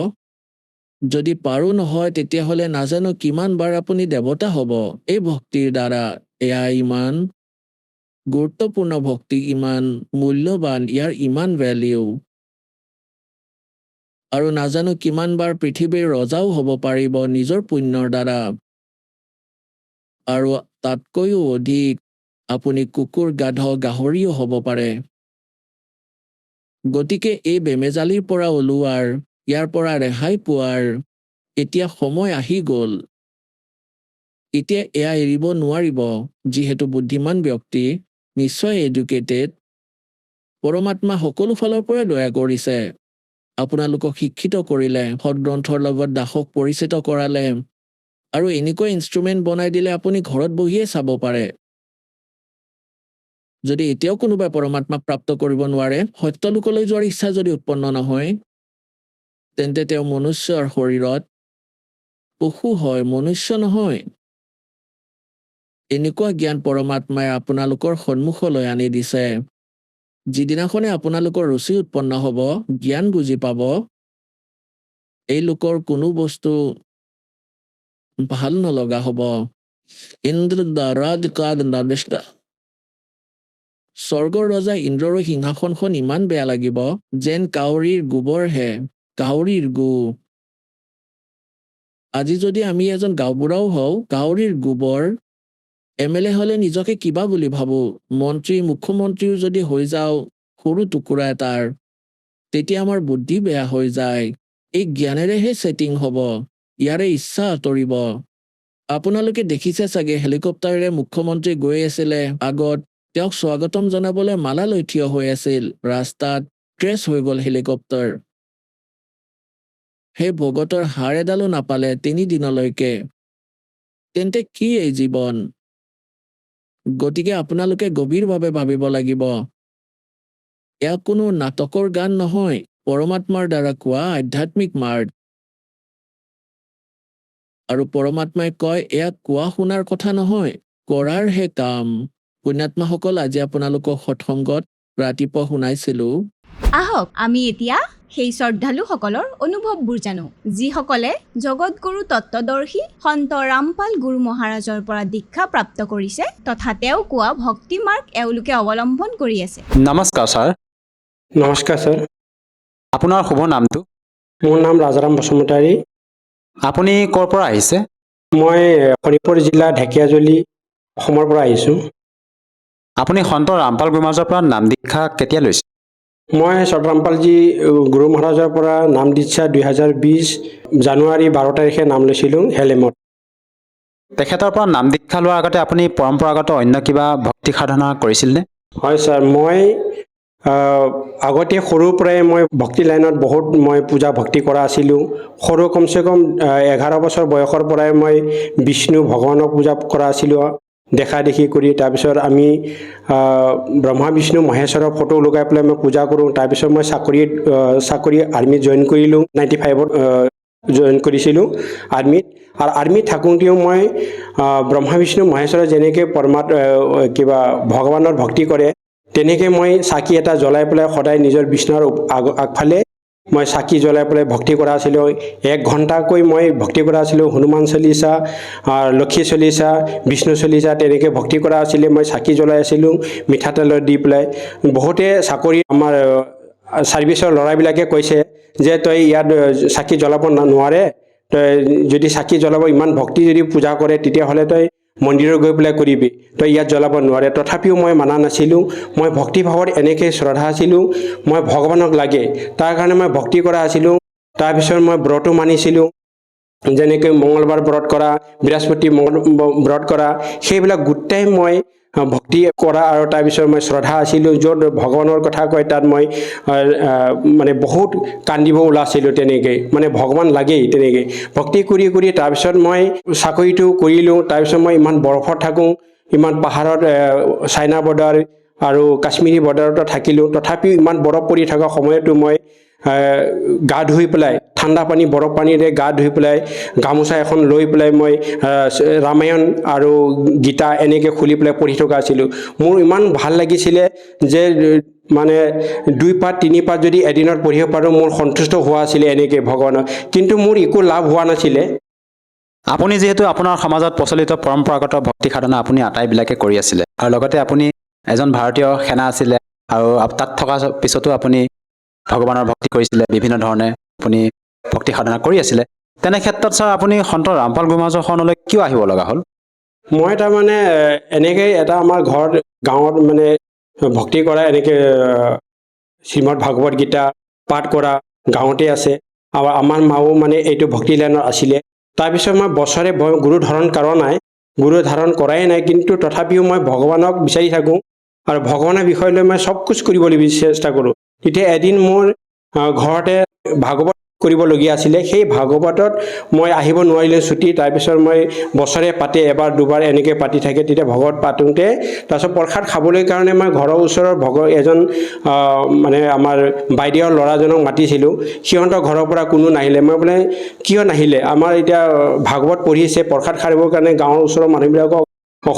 যদি পাৰো নহয় তেতিয়াহ'লে নাজানো কিমান বাৰ আপুনি দেৱতা হ'ব এই ভক্তিৰ দ্বাৰা। এয়া ইমান গুৰুত্বপূৰ্ণ ভক্তি, ইমান মূল্যৱান, ইয়াৰ ইমান ভেলিউ। আৰু নাজানো কিমান বাৰ পৃথিৱীৰ ৰজাও হ'ব পাৰিব নিজৰ পুণ্যৰ দ্বাৰা। আৰু তাতকৈও অধিক আপুনি কুকুৰ গাধ গাহৰিও হ'ব পাৰে। গতিকে এই বেমেজালিৰ পৰা ওলোৱাৰ, ইয়াৰ পৰা ৰেহাই পোৱাৰ এতিয়া সময় আহি গ'ল। এতিয়া এয়া এৰিব নোৱাৰিব। যিহেতু বুদ্ধিমান ব্যক্তি, নিশ্চয় এডুকেটেড, পৰমাত্মা সকলো ফালৰ পৰা দয়া কৰিছে। আপোনালোকক শিক্ষিত কৰিলে, সদগ্ৰন্থৰ লগত দাসক পৰিচিত কৰালে, আৰু এনেকুৱা ইনষ্ট্ৰুমেণ্ট বনাই দিলে আপুনি ঘৰত বহিয়ে চাব পাৰে। যদি এতিয়াও কোনোবাই পৰমাত্মাক প্ৰাপ্ত কৰিব নোৱাৰে, সত্যলোকলৈ যোৱাৰ ইচ্ছা যদি উৎপন্ন নহয়, তেন্তে তেওঁ মনুষ্যৰ শৰীৰত পশু হয়, মনুষ্য নহয়। এনেকুৱা জ্ঞান পৰমাত্মাই আপোনালোকৰ সন্মুখলৈ আনি দিছে। যিদিনাখনে আপোনালোকৰ ৰুচি উৎপন্ন হ'ব, জ্ঞান বুজি পাব, এই লোকৰ কোনো বস্তু ভাল নলগা হ'ব। স্বৰ্গৰ ৰজা ইন্দ্ৰৰো সিংহাসনখন ইমান বেয়া লাগিব যেন কাউৰীৰ গোবৰহে, কাউৰীৰ গু। আজি যদি আমি এজন গাঁওবুঢ়াও হওঁ, কাউৰীৰ গোবৰ, MLA হ'লে নিজকে কিবা বুলি ভাবো, মন্ত্ৰী মুখ্যমন্ত্ৰীও যদি হৈ যাওঁ সৰু টুকুৰা এটাৰ, তেতিয়া আমাৰ বুদ্ধি বেয়া হৈ যায়। এই জ্ঞানেৰেহে ছেটিং হ'ব, ইয়াৰে ইচ্ছা আঁতৰিব। আপোনালোকে দেখিছে চাগে, হেলিকপ্টাৰেৰে মুখ্যমন্ত্ৰী গৈ আছিলে, আগত তেওঁক স্বাগতম জনাবলৈ মালা লৈ থিয় হৈ আছিল, ৰাস্তাত ক্ৰেছ হৈ গ'ল হেলিকপ্টাৰ। সেই ভগতৰ হাড় এডালো নাপালে 3 দিনলৈকে। তেন্তে কি এই জীৱন? গতিকে আপোনালোকে গভীৰভাৱে ভাবিব লাগিব। এয়া কোনো নাটকৰ গান নহয়, পৰমাত্মাৰ দ্বাৰা কোৱা আধ্যাত্মিক মাৰ্গ। আৰু পৰমাত্মাই কয়, এয়া কোৱা শুনাৰ কথা নহয়, কৰাৰহে কাম। পুণ্যাত্মাসকল, আজি আপোনালোকক সৎসংগত ৰাতিপুৱা শুনাইছিলো। আহক আমি এতিয়া সেই শ্ৰদ্ধালুসকলৰ অনুভৱবোৰ জানো, যিসকলে জগতগুৰু তত্ত্বদৰ্শী সন্ত ৰামপাল গুৰু মহাৰাজৰ পৰা দীক্ষা প্ৰাপ্ত কৰিছে তথা তেওঁ কোৱা ভক্তি মাৰ্গ এওঁলোকে অৱলম্বন কৰি আছে। নমস্কাৰ ছাৰ। নমস্কাৰ ছাৰ। আপোনাৰ শুভ নামটো? মোৰ নাম ৰাজাৰাম বসুমতাৰী। আপুনি ক'ৰ পৰা আহিছে? মই শোণিতপুৰ জিলা ঢেকীয়াজুলি, অসমৰ পৰা আহিছোঁ। আপুনি সন্ত ৰামপাল গুৰু মহাৰাজৰ পৰা নাম দীক্ষা কেতিয়া লৈছে? মই সন্ত ৰামপালজী গুৰু মহাৰাজৰ পৰা নাম দীক্ষা 2020 জানুৱাৰী 12 তাৰিখে নাম লৈছিলোঁ হেলেমত। তেখেতৰ পৰা নাম দীক্ষা লোৱাৰ আগতে আপুনি পৰম্পৰাগত অন্য কিবা ভক্তি সাধনা কৰিছিলনে? হয় ছাৰ, মই আগতে সৰুৰ পৰাই মই ভক্তি লাইনত বহুত মই পূজা ভক্তি কৰা আছিলোঁ। সৰু কমচে কম 11 বছৰ বয়সৰ পৰাই মই বিষ্ণু ভগৱানক পূজা কৰা আছিলোঁ দেখা দেখি কৰি। তাৰপিছত আমি ব্ৰহ্মা বিষ্ণু মহেশ্বৰৰ ফটো লগাই পেলাই মই পূজা কৰোঁ। তাৰপিছত মই চাকৰি আৰ্মিত জইন কৰিলোঁ। 95ত জইন কৰিছিলোঁ আৰ্মিত। আৰু আৰ্মিত থাকোঁতেও মই ব্ৰহ্মা বিষ্ণু মহেশ্বৰৰ যেনেকৈ কিবা ভগৱানৰ ভক্তি কৰে, তেনেকৈ মই চাকি এটা জ্বলাই পেলাই সদায় নিজৰ বিচনাৰ আগফালে মই চাকি জ্বলাই পেলাই ভক্তি কৰা আছিলোঁ। 1 ঘণ্টাকৈ মই ভক্তি কৰা আছিলোঁ। হনুমান চলিচা, লক্ষী চলিচা, বিষ্ণু চলিচা তেনেকৈ ভক্তি কৰা আছিলে। মই চাকি জ্বলাই আছিলোঁ মিঠাতেলত দি পেলাই। বহুতে আমাৰ ছাৰ্ভিচৰ ল'ৰাবিলাকে কৈছে যে তই ইয়াত চাকি জ্বলাব নোৱাৰে, তই যদি চাকি জ্বলাব ইমান ভক্তি যদি পূজা কৰে তেতিয়াহ'লে তই মন্দিৰত গৈ পেলাই কৰিবি, তই ইয়াত জ্বলাব নোৱাৰে। তথাপিও মই মানা নাছিলোঁ। মই ভক্তিভাৱত এনেকৈ শ্ৰদ্ধা আছিলোঁ, মই ভগৱানক লাগে তাৰ কাৰণে মই ভক্তি কৰা আছিলোঁ। তাৰপিছত মই ব্ৰতো মানিছিলোঁ, যেনেকৈ মঙলবাৰ ব্ৰত কৰা, বৃহস্পতি ব্ৰত কৰা, সেইবিলাক গোটেই মই ভক্তি কৰা। আৰু তাৰপিছত মই শ্ৰদ্ধা আছিলোঁ। য'ত ভগৱানৰ কথা কয় তাত মই মানে বহুত কান্দিব ওলাইছিলোঁ। তেনেকৈ মানে ভগৱান লাগেই তেনেকৈ ভক্তি কৰি কৰি। তাৰপিছত মই চাকৰিটো কৰিলোঁ। তাৰপিছত মই ইমান বৰফত থাকোঁ, ইমান পাহাৰত, চাইনা বৰ্ডাৰ আৰু কাশ্মীৰী বৰ্ডাৰতো থাকিলোঁ। তথাপিও ইমান বৰফ পৰি থকা সময়তো মই গা ধুই পেলাই, ঠাণ্ডা পানী বৰফ পানীৰে গা ধুই পেলাই, গামোচা এখন লৈ পেলাই মই ৰামায়ণ আৰু গীতা এনেকৈ খুলি পেলাই পঢ়ি থকা আছিলোঁ। মোৰ ইমান ভাল লাগিছিলে যে মানে 2 পাত 3 পাত যদি এদিনত পঢ়িব পাৰোঁ মোৰ সন্তুষ্ট হোৱা আছিলে এনেকৈ ভগৱানৰ। কিন্তু মোৰ একো লাভ হোৱা নাছিলে। আপুনি যিহেতু আপোনাৰ সমাজত প্ৰচলিত পৰম্পৰাগত ভক্তি সাধনা আপুনি আটাইবিলাকে কৰি আছিলে, আৰু লগতে আপুনি এজন ভাৰতীয় সেনা আছিলে, আৰু তাত থকা পিছতো আপুনি ভগৱানৰ ভক্তি কৰিছিলে, বিভিন্ন ধৰণে আপুনি ভক্তি সাধনা কৰি আছিলে। তেনে ক্ষেত্ৰত ছাৰ আপুনি সন্ত ৰামপাল গুৰু মহাৰাজৰ শৰণলৈ কিয় আহিব লগা হ'ল? মই তাৰমানে এনেকৈ এটা আমাৰ ঘৰত গাঁৱত মানে ভক্তি কৰা এনেকৈ শ্ৰীমদ ভাগৱত গীতা পাঠ কৰা গাঁৱতে আছে। আৰু আমাৰ মাও মানে এইটো ভক্তি লাইনত আছিলে। তাৰপিছত মই বছৰে গুৰু ধাৰণ কৰা নাই, গুৰু ধাৰণ কৰাই নাই, কিন্তু তথাপিও মই ভগৱানক বিচাৰি থাকোঁ আৰু ভগৱানৰ বিষয় লৈ মই চব কুছ কৰিবলৈ চেষ্টা কৰোঁ। তেতিয়া এদিন মোৰ ঘৰতে ভাগৱত কৰিবলগীয়া আছিলে। সেই ভাগৱতত মই আহিব নোৱাৰিলোঁ ছুটি। তাৰপিছত মই বছৰে পাতে এবাৰ দুবাৰ এনেকৈ পাতি থাকে। তেতিয়া ভাগৱত পাতোঁতে তাৰপিছত প্ৰসাদ খাবলৈ কাৰণে মই ঘৰৰ ওচৰৰ এজন মানে আমাৰ বাইদেউৰ ল'ৰাজনক মাতিছিলোঁ। সিহঁতৰ ঘৰৰ পৰা কোনো নাহিলে। মই বোলে কিয় নাহিলে? আমাৰ এতিয়া ভাগৱত পঢ়িছে, প্ৰসাদ খাবৰ কাৰণে গাঁৱৰ ওচৰৰ মানুহবিলাকক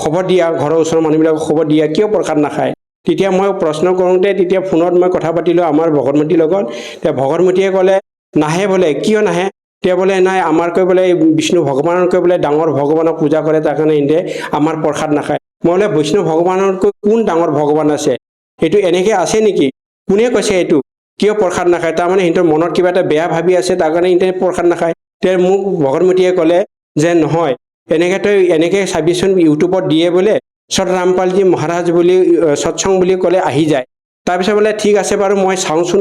খবৰ দিয়া, ঘৰৰ ওচৰৰ মানুহবিলাকক খবৰ দিয়া, কিয় প্ৰসাদ নাখায়? তেতিয়া মই প্ৰশ্ন কৰোঁতে তেতিয়া ফোনত মই কথা পাতিলোঁ আমাৰ ভগতমতীৰ লগত। তেতিয়া ভগতমতীয়ে ক'লে নাহে বোলে। কিয় নাহে? তেওঁ বোলে নাই, আমাৰকৈ বোলে বিষ্ণু ভগৱানতকৈ বোলে ডাঙৰ ভগৱানক পূজা কৰে, তাৰ কাৰণে ইহঁতে আমাৰ প্ৰসাদ নাখায়। মই বোলে বৈষ্ণৱ ভগৱানতকৈ কোন ডাঙৰ ভগৱান আছে? এইটো এনেকৈ আছে নেকি? কোনে কৈছে এইটো? কিয় প্ৰসাদ নাখায়? তাৰমানে সিহঁতৰ মনত কিবা এটা বেয়া ভাবি আছে, তাৰ কাৰণে ইহঁতে প্ৰসাদ নাখায়। তেওঁ মোক ভগতমতীয়ে ক'লে যে নহয়, তই এনেকৈ চাবিচোন, ইউটিউবত দিয়ে বোলে সত ৰামপালজী মহাৰাজ বুলি সৎসং বুলি ক'লে আহি যায়। তাৰপিছত বোলে ঠিক আছে বাৰু, মই চাওঁচোন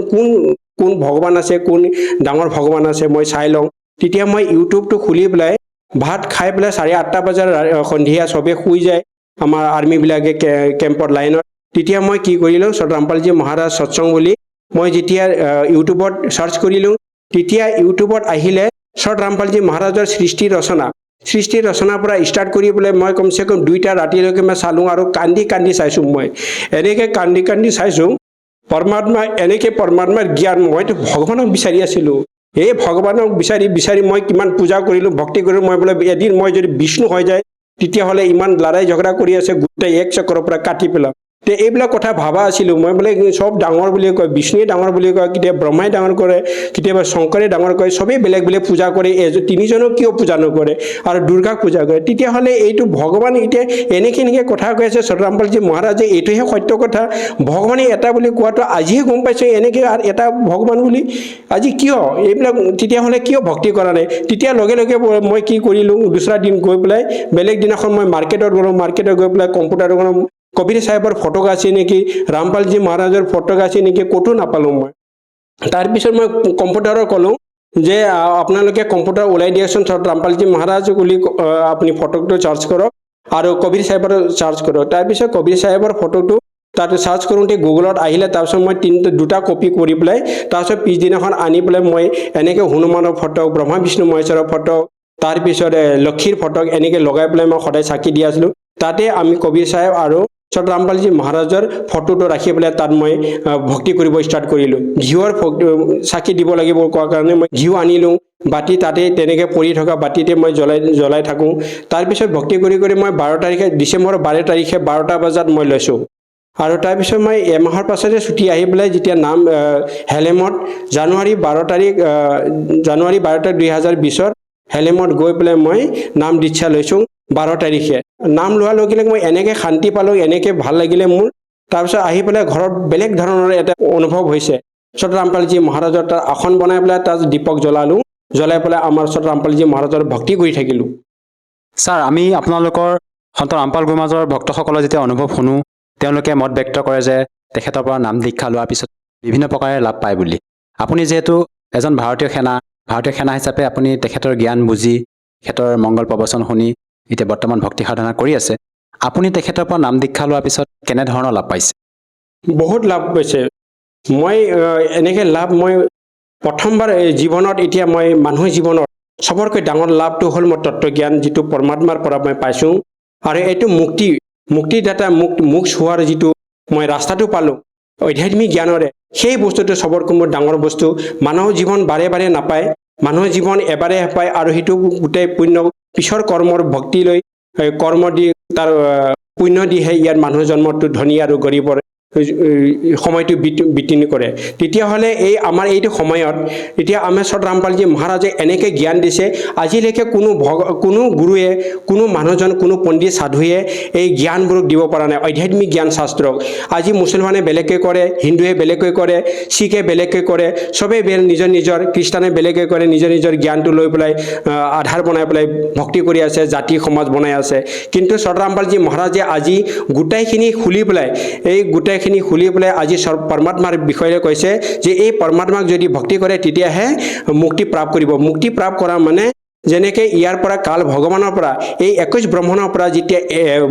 কোন ভগৱান আছে, কোন ডাঙৰ ভগৱান আছে, মই চাই লওঁ। তেতিয়া মই ইউটিউবটো খুলি পেলাই ভাত খাই পেলাই 8:30 বজাৰ সন্ধিয়া চবেই শুই যায় আমাৰ আৰ্মিবিলাকে কেম্পত লাইনত। তেতিয়া মই কি কৰিলোঁ, সত ৰামপালজী মহাৰাজ সৎসং বুলি মই যেতিয়া ইউটিউবত চাৰ্চ কৰিলোঁ, তেতিয়া ইউটিউবত আহিলে সত ৰামপালজী মহাৰাজৰ সৃষ্টি ৰচনাৰ পৰা ষ্টাৰ্ট কৰি পেলাই মই কমচে কম 2টা ৰাতিলৈকে মই চালোঁ আৰু কান্দি চাইছোঁ। মই এনেকৈ কান্দি চাইছোঁ পৰমাত্মাৰ জ্ঞান। মইতো ভগৱানক বিচাৰি আছিলোঁ। এই ভগৱানক বিচাৰি মই কিমান পূজা কৰিলোঁ, ভক্তি কৰিলোঁ। মই বোলে এদিন মই যদি বিষ্ণু হৈ যায় তেতিয়াহ'লে ইমান লৰাই ঝগৰা কৰি আছে, গোটেই এক চক্ৰৰ পৰা কাটি পেলাম। তে এইবিলাক কথা ভাবা আছিলোঁ। মই বোলে চব ডাঙৰ বুলি কয়, বিষ্ণুৱে ডাঙৰ বুলি কয়, কেতিয়াবা ব্ৰহ্মাই ডাঙৰ কৰে, কেতিয়াবা শংকৰে ডাঙৰ কৰে, চবেই বেলেগ পূজা কৰে। তিনিজনক কিয় পূজা নকৰে আৰু দুৰ্গাক পূজা কৰে? তেতিয়াহ'লে এইটো ভগৱান এতিয়া এনেকৈ কথা কৈ আছে সত ৰামপালজী মহাৰাজে, এইটোহে সত্য কথা। ভগৱানে এটা বুলি কোৱাটো আজিহে গম পাইছোঁ এনেকৈ আৰু এটা ভগৱান বুলি। আজি কিয় এইবিলাক তেতিয়াহ'লে কিয় ভক্তি কৰা নাই? তেতিয়া লগে মই কি কৰিলোঁ, দুসৰা দিন গৈ পেলাই বেলেগ দিনাখন মই মাৰ্কেটত গৈ পেলাই কম্পিউটাৰ দোকানত কবিৰ চাহেবৰ ফটো আছে নেকি, ৰামপালজী মহাৰাজৰ ফটো আছে নেকি, ক'তো নাপালোঁ মই। তাৰপিছত মই কম্পিউটাৰত ক'লোঁ যে আপোনালোকে কম্পিউটাৰ ওলাই দিয়কচোন, সত ৰামপালজী মহাৰাজ বুলি আপুনি ফটোটো চাৰ্চ কৰক আৰু কবিৰ চাহেবৰ চাৰ্চ কৰক। তাৰপিছত কবিৰ চাহেবৰ ফটোটো তাত চাৰ্চ কৰোঁতে গুগলত আহিলে তাৰপিছত মই দুটা কপি কৰি পেলাই তাৰপিছত পিছদিনাখন আনি পেলাই মই এনেকৈ হনুমানৰ ফটো ব্ৰহ্মা বিষ্ণু মহেশ্বৰৰ ফটো তাৰপিছত লক্ষীৰ ফটো এনেকৈ লগাই পেলাই মই সদায় চাকি দি আছিলোঁ। তাতে আমি কবিৰ চাহেব আৰু ছত ৰামপালজী মহাৰাজৰ ফটোটো ৰাখি পেলাই তাত মই ভক্তি কৰিব ষ্টাৰ্ট কৰিলোঁ। ঘিউৰ চাকি দিব লাগিব কোৱাৰ কাৰণে মই ঘিউ আনিলোঁ, বাতি তাতে তেনেকৈ পৰি থকা বাতিতে মই জ্বলাই থাকোঁ। তাৰপিছত ভক্তি কৰি মই 12 তাৰিখে ডিচেম্বৰৰ 12 তাৰিখে 12টা বজাত মই লৈছোঁ। আৰু তাৰপিছত মই এমাহৰ পাছতে ছুটি আহি পেলাই যেতিয়া নাম হেলেমত জানুৱাৰী 12 তাৰিখ 2020 হেলেমত গৈ পেলাই মই নাম দীক্ষা লৈছোঁ 12 তাৰিখে। নাম লোৱাৰ লগে লগে মই এনেকৈ শান্তি পালোঁ, এনেকৈ ভাল লাগিলে মোৰ। তাৰপিছত আহি পেলাই ঘৰত বেলেগ ধৰণৰ এটা অনুভৱ হৈছে। ছত ৰামপালজী মহাৰাজৰ তাত আসন বনাই পেলাই তাত দীপক জ্বলালোঁ, জ্বলাই পেলাই আমাৰ ছত ৰামপালজী মহাৰাজৰ ভক্তি কৰি থাকিলোঁ। ছাৰ, আমি আপোনালোকৰ সন্ত ৰামপাল গুৰুমাজৰ ভক্তসকলৰ যেতিয়া অনুভৱ শুনো, তেওঁলোকে মত ব্যক্ত কৰে যে তেখেতৰ পৰা নাম দীক্ষা লোৱাৰ পিছত বিভিন্ন প্ৰকাৰে লাভ পায় বুলি। আপুনি যিহেতু এজন ভাৰতীয় সেনা হিচাপে আপুনি তেখেতৰ জ্ঞান বুজি তেখেতৰ মংগল প্ৰবচন শুনি এতিয়া বৰ্তমান ভক্তি সাধনা কৰি আছে। আপুনি তেখেতৰ পৰা নাম দীক্ষা লোৱাৰ পিছত কেনেধৰণৰ লাভ পাইছে? বহুত লাভ পাইছে। মই এনেকৈ লাভ মই প্ৰথমবাৰ জীৱনত এতিয়া মই মানুহৰ জীৱনত চবতকৈ ডাঙৰ লাভটো হ'ল মই তত্ত্বজ্ঞান যিটো পৰমাত্মাৰ পৰা মই পাইছোঁ। আৰু এইটো মুক্তিদাতা মোক চোৱাৰ যিটো মই ৰাস্তাটো পালোঁ আধ্যাত্মিক জ্ঞানৰে, সেই বস্তুটো চবতকৈ মোৰ ডাঙৰ বস্তু। মানুহৰ জীৱন বাৰে বাৰে নাপায়, মানুহৰ জীৱন এবাৰে পায়। আৰু সেইটো গোটেই পুণ্য পিছৰ কৰ্মৰ ভক্তি লৈ কৰ্ম দি তাৰ পুণ্য দিহে ইয়াত মানুহৰ জন্মটো ধনী আৰু গৰীবৰ সময়টো বিতনি কৰে। তেতিয়াহ'লে আমাৰ এইটো সময়ত এতিয়া আমাৰ ছত ৰামপালজী মহাৰাজে এনেকৈ জ্ঞান দিছে, আজিলৈকে কোনো গুৰুৱে, কোনো মানুহজন, কোনো পণ্ডিত সাধুৱে এই জ্ঞানবোৰক দিব পৰা নাই, আধ্যাত্মিক জ্ঞান শাস্ত্ৰক। আজি মুছলমানে বেলেগকৈ কৰে, হিন্দুৱে বেলেগকৈ কৰে, শিখে বেলেগকৈ কৰে, চবেই নিজৰ খ্ৰীষ্টানে বেলেগকৈ কৰে, নিজৰ জ্ঞানটো লৈ পেলাই আধাৰ বনাই পেলাই ভক্তি কৰি আছে, জাতি সমাজ বনাই আছে। কিন্তু ছত ৰামপালজী মহাৰাজে আজি গোটেইখিনি খুলি পেলাই আজি পৰমাত্মাৰ বিষয়ে কৈছে যে এই পৰমাত্মাক যদি ভক্তি কৰে তেতিয়াহে মুক্তি প্ৰাপ্ত কৰিব। মুক্তি প্ৰাপ্ত কৰা মানে যেনেকৈ ইয়াৰ পৰা কাল ভগৱানৰ পৰা এই 21 ব্ৰহ্মণৰ পৰা যেতিয়া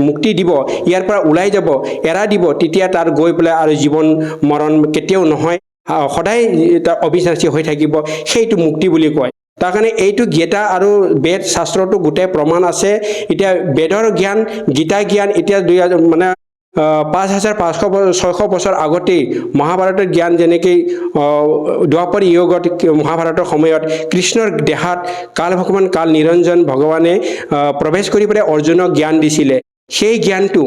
মুক্তি দিব, ইয়াৰ পৰা ওলাই যাব, এৰা দিব, তেতিয়া তাৰ গৈ পেলাই আৰু জীৱন মৰণ কেতিয়াও নহয়, সদায় তাৰ অবিনাশী হৈ থাকিব, সেইটো মুক্তি বুলি কয়। তাৰ কাৰণে এইটো গীতা আৰু বেদ শাস্ত্ৰটো গোটেই প্ৰমাণ আছে। এতিয়া বেদৰ জ্ঞান, গীতা জ্ঞান এতিয়া 5500-600 বছৰ আগতেই মহাভাৰতৰ জ্ঞান, যেনেকৈ দ্বাপৰ যুগত মহাভাৰতৰ সময়ত কৃষ্ণৰ দেহাত কাল ভগৱান কাল নিৰঞ্জন ভগৱানে প্ৰৱেশ কৰি পেলাই অৰ্জুনক জ্ঞান দিছিলে। সেই জ্ঞানটো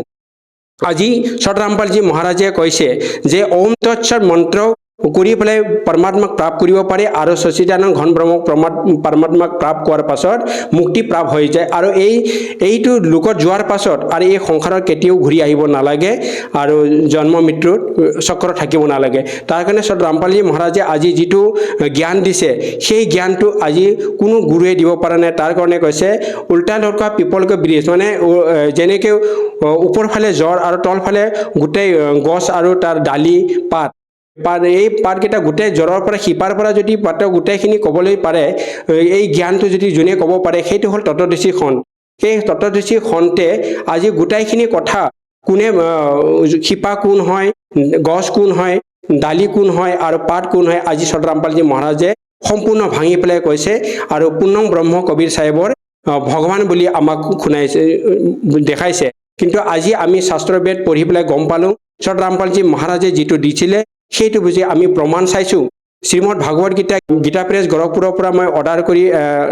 আজি ছত ৰামপালজী মহাৰাজে কৈছে যে ওম তৎসৎ মন্ত্ৰ কৰি পেলাই পৰমাত্মাক প্ৰাপ্ত কৰিব পাৰে। আৰু সচিদানন্দ ঘন ব্ৰহ্মক পৰমাত্মাক প্ৰাপ্ত কৰাৰ পাছত মুক্তি প্ৰাপ্ত হৈ যায়। আৰু এইটো লোকত যোৱাৰ পাছত আৰু এই সংসাৰত কেতিয়াও ঘূৰি আহিব নালাগে আৰু জন্ম মৃত্যুৰ চক্ৰ থাকিব নালাগে। তাৰ কাৰণে ছত ৰামপালজী মহাৰাজে আজি যিটো জ্ঞান দিছে, সেই জ্ঞানটো আজি কোনো গুৰুৱে দিব পৰা নাই। তাৰ কাৰণে কৈছে উল্টা লটকা পিপলকে ব্ৰিজ, মানে যেনেকৈ ওপৰ ফালে জ্বৰ আৰু তলফালে গোটেই গছ আৰু তাৰ ডালি এই পাতকেইটা গোটেই জ্বৰৰ পৰা শিপাৰ পৰা যদি পাতৰ গোটেইখিনি ক'বলৈ পাৰে, এই জ্ঞানটো যদি যোনে ক'ব পাৰে, সেইটো হ'ল তত্ত্বদৰ্শী সন্ত। সেই তত্ত্বদৰ্শী সন্তে আজি গোটেইখিনি কথা কোনে শিপা কোন হয়, গছ কোন হয়, ডালি কোন হয় আৰু পাত কোন হয়, আজি ছত ৰামপালজী মহাৰাজে সম্পূৰ্ণ ভাঙি পেলাই কৈছে। আৰু পূৰ্ণং ব্ৰহ্ম কবিৰ চাহেবৰ ভগৱান বুলি আমাক দেখাইছে। কিন্তু আজি আমি শাস্ত্ৰ বেদ পঢ়ি পেলাই গম পালোঁ ছত ৰামপালজী মহাৰাজে যিটো দিছিলে সেইটো বুজি আমি প্ৰমাণ চাইছোঁ। শ্ৰীমদ ভাগৱত গীতা প্ৰেছ গৰখপুৰৰ পৰা মই অৰ্ডাৰ কৰি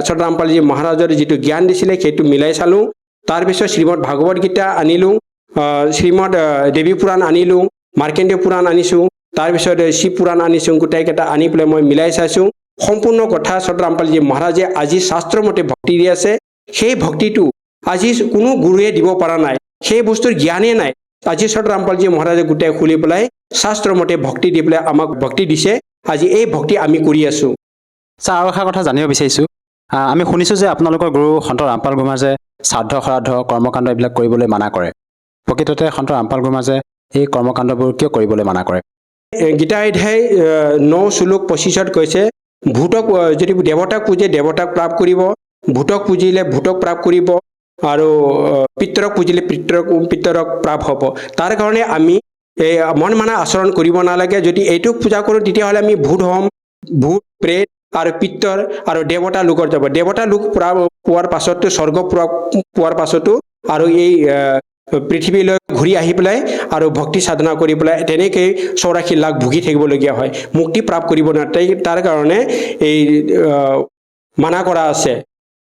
ছত ৰামপালজী মহাৰাজৰ যিটো জ্ঞান দিছিলে সেইটো মিলাই চালোঁ। তাৰপিছত শ্ৰীমদ ভাগৱত গীতা আনিলোঁ, শ্ৰীমদ দেৱী পুৰাণ আনিলোঁ, মাৰ্কেন্দ্ৰ পুৰাণ আনিছোঁ, তাৰপিছত শিৱ পুৰাণ আনিছোঁ। গোটেইকেইটা আনি পেলাই মই মিলাই চাইছোঁ। সম্পূৰ্ণ কথা ছত ৰামপালজী মহাৰাজে আজি শাস্ত্ৰমতে ভক্তি দি আছে। সেই ভক্তিটো আজি কোনো গুৰুৱে দিব পৰা নাই, সেই বস্তুৰ জ্ঞানেই নাই। আজি ছত ৰামপালজী মহাৰাজে গোটেই খুলি পেলাই শাস্ত্ৰমতে ভক্তি দি পেলাই আমাক ভক্তি দিছে। আজি এই ভক্তি আমি কৰি আছোঁ। ছাৰ, আৰু এটা কথা জানিব বিচাৰিছোঁ, আমি শুনিছোঁ যে আপোনালোকৰ গুৰু সন্ত ৰামপাল গুৰুমাজে শ্ৰাদ্ধ শ্ৰাদ্ধ কৰ্মকাণ্ড এইবিলাক কৰিবলৈ মানা কৰে। প্ৰকৃততে সন্ত ৰামপাল গুৰুমাজে এই কৰ্মকাণ্ডবোৰ কিয় কৰিবলৈ মানা কৰে? গীতা অধ্যায় 9 শ্লোক 25 কৈছে ভূতক যদি দেৱতাক পূজে দেৱতাক প্ৰাপ্ত কৰিব, ভূতক পুজিলে ভূতক প্ৰাপ্ত কৰিব, আৰু পিতৰক পুজিলে পিতৰক প্ৰাপ্ত হ'ব। তাৰ কাৰণে আমি এই মন মানা আচৰণ কৰিব নালাগে। যদি এইটোক পূজা কৰোঁ তেতিয়াহ'লে আমি ভূত হ'ম, ভূত প্ৰেত আৰু পিত্তৰ আৰু দেৱতা লোকৰ যাব। দেৱতা লোক পোৱাৰ পাছতো স্বৰ্গ পোৱাৰ পাছতো আৰু এই পৃথিৱীলৈ ঘূৰি আহি পেলাই আৰু ভক্তি সাধনা কৰি পেলাই তেনেকৈ 84 লাখ ভুগি থাকিবলগীয়া হয়, মুক্তি প্ৰাপ্ত কৰিব নোৱাৰে। তাৰ কাৰণে এই মানা কৰা আছে।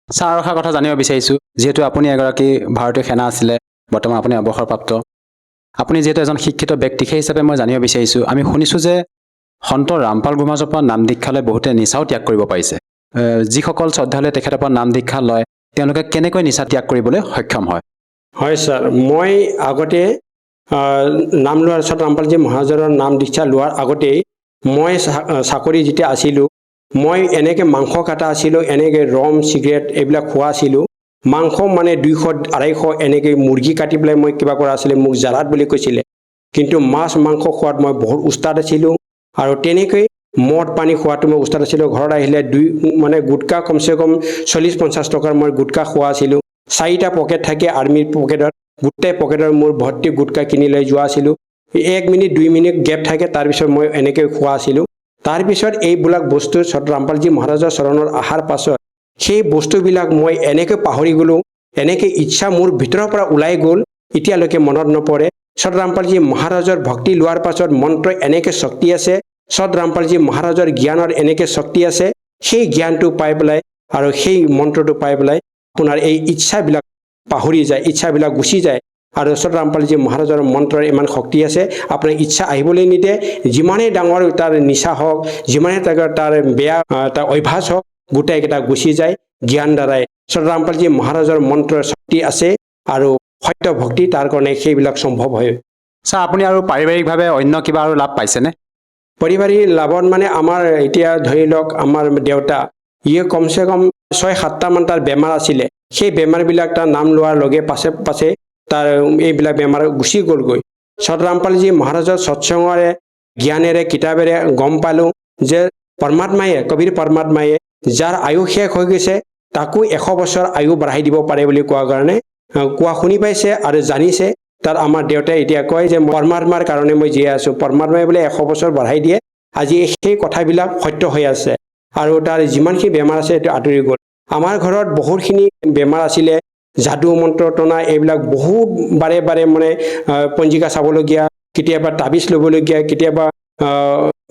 ছাৰ আৰু এটা কথা জানিব বিচাৰিছোঁ, যিহেতু আপুনি এগৰাকী ভাৰতীয় সেনা আছিলে, বৰ্তমান আপুনি অৱসৰপ্ৰাপ্ত, আপুনি যিহেতু এজন শিক্ষিত ব্যক্তি, সেই হিচাপে মই জানিব বিচাৰিছোঁ, আমি শুনিছোঁ যে সন্ত ৰামপাল গুৰুমহাৰাজৰ পৰা নাম দীক্ষা লৈ বহুতে নিচাও ত্যাগ কৰিব পাৰিছে। যিসকল শ্ৰদ্ধালুৱে তেখেতৰ পৰা নাম দীক্ষা লয় তেওঁলোকে কেনেকৈ নিচা ত্যাগ কৰিবলৈ সক্ষম হয়? হয় ছাৰ, মই আগতে নাম লোৱাৰ পিছত ৰামপালজী মহাৰাজৰ নাম দীক্ষা লোৱাৰ আগতেই মই চাকৰি যেতিয়া আছিলোঁ, মই এনেকৈ মাংস কাটা আছিলোঁ, এনেকৈ ৰম চিগাৰেট এইবিলাক খোৱা আছিলোঁ। মাংস মানে 200 250 এনেকৈ মুৰ্গী কাটি পেলাই মই কিবা কৰা আছিলে, মোক জালাদ বুলি কৈছিলে। কিন্তু মাছ মাংস খোৱাত মই বহুত উস্তাদ আছিলোঁ আৰু তেনেকৈ মদ পানী খোৱাটো মই উস্তাদ আছিলোঁ। ঘৰত আহিলে মানে গুটকা কমচে কম 40-50 টকাৰ মই গুটকা খোৱা আছিলোঁ। 4টা পকেট থাকে আৰ্মিৰ পকেটত, গোটেই পকেটৰ মোৰ ভৰ্তি গুটকা কিনি লৈ যোৱা আছিলোঁ। 1 মিনিট 2 মিনিট গেপ থাকে, তাৰপিছত মই এনেকৈ খোৱা আছিলোঁ। তাৰপিছত এইবিলাক বস্তু ৰামপালজী মহাৰাজৰ চৰণৰ অহাৰ পাছত সেই বস্তুবিলাক মই এনেকৈ পাহৰি গ'লোঁ, এনেকৈ ইচ্ছা মোৰ ভিতৰৰ পৰা ওলাই গ'ল, এতিয়ালৈকে মনত নপৰে। ৰামপালজী মহাৰাজৰ ভক্তি লোৱাৰ পাছত মন্ত্ৰ এনেকৈ শক্তি আছে, ৰামপালজী মহাৰাজৰ জ্ঞানৰ এনেকৈ শক্তি আছে, সেই জ্ঞানটো পাই পেলাই আৰু সেই মন্ত্ৰটো পাই পেলাই আপোনাৰ এই ইচ্ছাবিলাক পাহৰি যায়, ইচ্ছাবিলাক গুচি যায়। আৰু ৰামপালজী মহাৰাজৰ মন্ত্ৰৰ ইমান শক্তি আছে, আপোনাৰ ইচ্ছা আহিবলৈ নিদিয়ে। যিমানেই ডাঙৰ তাৰ নিচা হওক, যিমানেই তাৰ বেয়া তাৰ অভ্যাস হওক, গোটেইকেইটা গুচি যায় জ্ঞান দ্বাৰাই। ৰামপালজী মহাৰাজৰ মন্ত্ৰৰ শক্তি আছে আৰু সত্য ভক্তি, তাৰ কাৰণে সেইবিলাক সম্ভৱ হয়। ছাৰ, আপুনি আৰু পাৰিবাৰিকভাৱে অন্য কিবা আৰু লাভ পাইছেনে? পাৰিবাৰিক লাভত মানে আমাৰ এতিয়া ধৰি লওক আমাৰ দেউতা, কমচে কম 6-7টামান তাৰ বেমাৰ আছিলে। সেই বেমাৰবিলাক তাৰ নাম লোৱাৰ লগে পাছে তাৰ এইবিলাক বেমাৰ গুচি গ'লগৈ। ৰামপালজী মহাৰাজৰ সৎসংগৰে জ্ঞানেৰে কিতাপেৰে গম পালোঁ যে পৰমাত্মায়ে, কবিৰ পৰমাত্মায়ে যাৰ আয়ু শেষ হৈ গৈছে তাকো 100 বছৰ আয়ু বঢ়াই দিব পাৰে বুলি কোৱা কাৰণে কোৱা শুনি পাইছে আৰু জানিছে। তাৰ আমাৰ দেউতাই এতিয়া কয় যে পৰমাত্মাৰ কাৰণে মই জীয়াই আছোঁ, পৰমাত্মাই বোলে 100 বছৰ বঢ়াই দিয়ে। আজি সেই কথাবিলাক সত্য হৈ আছে আৰু তাৰ যিমানখিনি বেমাৰ আছে সেইটো আঁতৰি গ'ল। আমাৰ ঘৰত বহুতখিনি বেমাৰ আছিলে, যাদু মন্ত্ৰ টনা এইবিলাক বহুত বাৰে মানে পঞ্জিকা চাবলগীয়া, কেতিয়াবা তাবিজ ল'বলগীয়া, কেতিয়াবা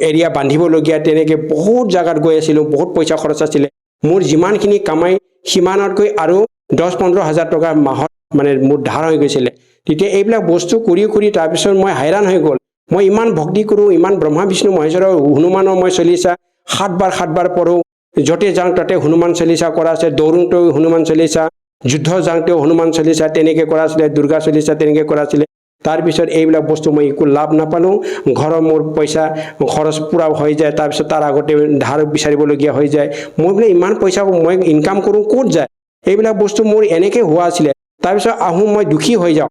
এৰিয়া বান্ধিবলগীয়া, তেনেকৈ বহুত জাগাত গৈ আছিলোঁ, বহুত পইচা খৰচ আছিলে। মোৰ যিমানখিনি কামাই সিমানতকৈ আৰু 10-15 হাজাৰ টকা মাহত মানে মোৰ ধাৰ হৈ গৈছিলে। তেতিয়া এইবিলাক বস্তু কৰি তাৰপিছত মই হাইৰাণ হৈ গ'ল। মই ইমান ভক্তি কৰোঁ, ইমান ব্ৰহ্মা বিষ্ণু মহেশ্বৰৰ হনুমানৰ মই চলিছা 7 বাৰ পঢ়োঁ, য'তে যাওঁ তাতে হনুমান চলিছা কৰা আছে, দৌৰোঁতেও হনুমান চলিছা, যুদ্ধ যাওঁতেও হনুমান চলিছা তেনেকৈ কৰা আছিলে, দুৰ্গা চলিছা তেনেকৈ কৰা আছিলে। তাৰপিছত এইবিলাক বস্তু মই একো লাভ নাপালোঁ। ঘৰৰ মোৰ পইচা খৰচ পূৰা হৈ যায়, তাৰপিছত তাৰ আগতে ধাৰ বিচাৰিবলগীয়া হৈ যায়। মই বোলে ইমান পইচা মই ইনকাম কৰোঁ, ক'ত যায়? এইবিলাক বস্তু মোৰ এনেকৈ হোৱা আছিলে। তাৰপিছত আহোঁ, মই দুখী হৈ যাওঁ,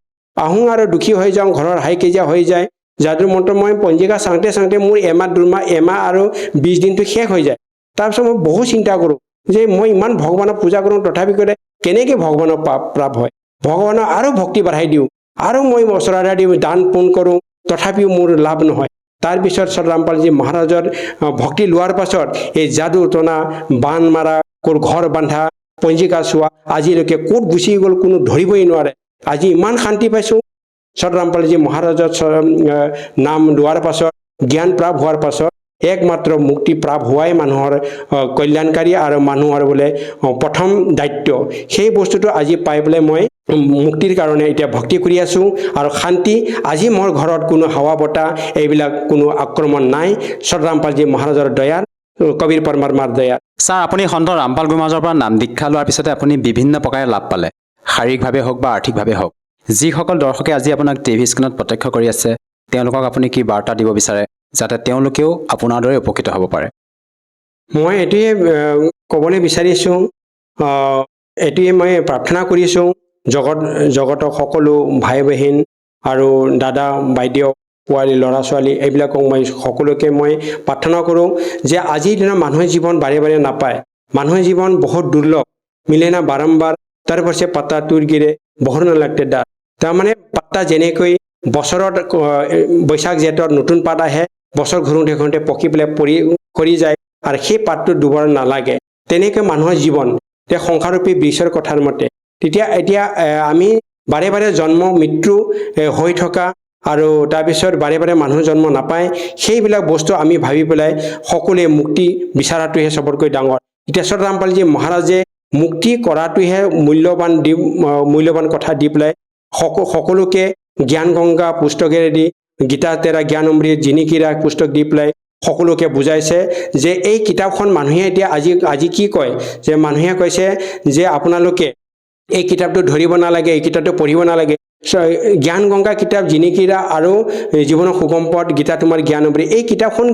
আৰু দুখী হৈ যাওঁ, ঘৰৰ হাই কাজিয়া হৈ যায়। যাদু মন্ত্ৰ মই পঞ্জিকা চাওঁতে মোৰ এমাহ আৰু 20 দিনটো শেষ হৈ যায়। তাৰপিছত মই বহুত চিন্তা কৰোঁ যে মই ইমান ভগৱানক পূজা কৰোঁ, তথাপি কৰে কেনেকৈ ভগৱানৰ প্ৰাপ্ত হয়? ভগৱানক আৰু ভক্তি বাঢ়াই দিওঁ, আৰু মই ওচৰাৰা দিওঁ, দান পুণ্য কৰোঁ, তথাপিও মোৰ লাভ নহয়। তাৰপিছত ৰামপালজী মহাৰাজৰ ভক্তি লোৱাৰ পাছত এই যাদু টনা, বান মাৰা, ঘৰ বান্ধা, পঞ্জিকা চোৱা আজিলৈকে ক'ত গুচি গ'ল কোনো ধৰিবই নোৱাৰে। আজি ইমান শান্তি পাইছোঁ। ৰামপালজী মহাৰাজৰ নাম লোৱাৰ পাছত, জ্ঞান প্ৰাপ্ত হোৱাৰ পাছত একমাত্ৰ মুক্তি প্ৰাপ্ত হোৱাই মানুহৰ কল্যাণকাৰী আৰু মানুহৰ বোলে প্ৰথম দায়িত্ব। সেই বস্তুটো আজি পাই পেলাই মই মুক্তিৰ কাৰণে এতিয়া ভক্তি কৰি আছোঁ আৰু শান্তি। আজি মোৰ ঘৰত কোনো হাৱা বতাহ এইবিলাক কোনো আক্ৰমণ নাই, ৰামপালজী মহাৰাজৰ দয়াত, কবিৰ পৰমাত্মাৰ দয়াত। ছাৰ, আপুনি সন্ত ৰামপাল গুৰুমহাৰাজৰ পৰা নাম দীক্ষা লোৱাৰ পিছতে আপুনি বিভিন্ন প্ৰকাৰে লাভ পালে, শাৰীৰিকভাৱে হওক বা আৰ্থিকভাৱে হওক। যিসকল দৰ্শকে আজি আপোনাক টিভি স্ক্ৰীণত প্ৰত্যক্ষ কৰি আছে, তেওঁলোকক আপুনি কি বাৰ্তা দিব বিচাৰে যাতে তেওঁলোকেও আপোনাৰ দৰে উপকৃত হ'ব পাৰে? মই এইটোৱে ক'বলৈ বিচাৰিছোঁ, এইটোৱে মই প্ৰাৰ্থনা কৰিছোঁ জগতক সকলো ভাই বহিন আৰু দাদা বাইদেউ, পোৱালি ল'ৰা ছোৱালী এইবিলাকক মই সকলোকে মই প্ৰাৰ্থনা কৰোঁ যে আজিৰ দিনত মানুহে জীৱন বাৰে নাপায়। মানুহে জীৱন বহুত দুৰ্লভ, মিলে না বাৰম্বাৰ, তাৰ পাছে পাতা তুৰ গিৰে বহৰ নালাগতে দাঁত। তাৰমানে পাত্তা যেনেকৈ বছৰত বৈশাখ জেঠত নতুন পাত আহে, বছৰ ঘূৰোঁতে ঘূৰোঁতে পকি পেলাই সৰি যায় আৰু সেই পাতটো দুবাৰ নালাগে। তেনেকৈ মানুহৰ জীৱন এতিয়া সংসাৰৰূপী বৃক্ষৰ কথাৰ মতে এতিয়া আমি বাৰে বাৰে জন্ম মৃত্যু হৈ থকা আৰু তাৰপিছত বাৰে বাৰে মানুহ জন্ম নাপায়, সেইবিলাক বস্তু আমি ভাবি পেলাই সকলোৱে মুক্তি বিচৰাটোহে চবতকৈ ডাঙৰ। এতিয়া শ্ৰী ৰামপালজী মহাৰাজে মুক্তি কৰাটোহে মূল্যৱান কথা দি পেলাই সকলোকে জ্ঞান গংগা পুস্তকেৰেদি গীতা তেৰা জ্ঞান অমৃত জিনিকিৰা পুস্তক দি পেলাই সকলোকে বুজাইছে যে এই কিতাপখন মানুহে এতিয়া আজি কি কয় যে মানুহে কৈছে যে আপোনালোকে এই কিতাপটো ধৰিব নালাগে, এই কিতাপটো পঢ়িব নালাগে। জ্ঞান গংগা কিতাপ জিনিকিৰা আৰু জীৱনৰ সুগম পথ গীতা তোমাৰ জ্ঞান অমৃত, এই কিতাপখন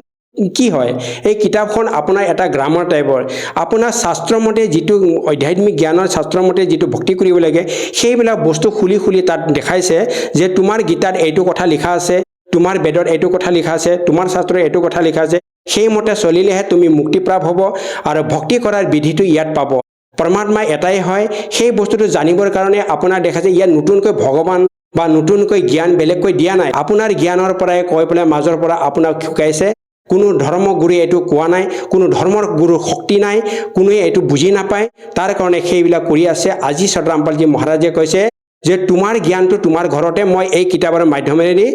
কি হয়? এই কিতাপখন আপোনাৰ এটা গ্ৰামাৰ টাইপৰ, আপোনাৰ শাস্ত্ৰমতে যিটো আধ্যাত্মিক জ্ঞানৰ শাস্ত্ৰমতে যিটো ভক্তি কৰিব লাগে সেইবিলাক বস্তু খুলি তাত দেখাইছে যে তোমাৰ গীতাত এইটো কথা লিখা আছে, তোমাৰ বেদত এইটো কথা লিখা আছে, তোমাৰ শাস্ত্ৰত এইটো কথা লিখা আছে, সেইমতে চলিলেহে তুমি মুক্তিপ্ৰাপ্ত হ'ব আৰু ভক্তি কৰাৰ বিধিটো ইয়াত পাব। পৰমাত্মা এটাই হয়, সেই বস্তুটো জানিবৰ কাৰণে আপোনাৰ দেখা যায় ইয়াত নতুনকৈ ভগৱান বা নতুনকৈ জ্ঞান বেলেগকৈ দিয়া নাই, আপোনাৰ জ্ঞানৰ পৰাই কৈ পেলাই মাজৰ পৰা আপোনাক শিকাইছে। কোনো ধৰ্মগুৰুৱে এইটো কোৱা নাই, কোনো ধৰ্মৰ গুৰুৰ শক্তি নাই, কোনোৱে এইটো বুজি নাপায়, তাৰ কাৰণে সেইবিলাক কৰি আছে। আজি শ্ৰী ৰামপালজী মহাৰাজে কৈছে যে তোমাৰ জ্ঞানটো তোমাৰ ঘৰতে মই এই কিতাপৰ মাধ্যমেৰে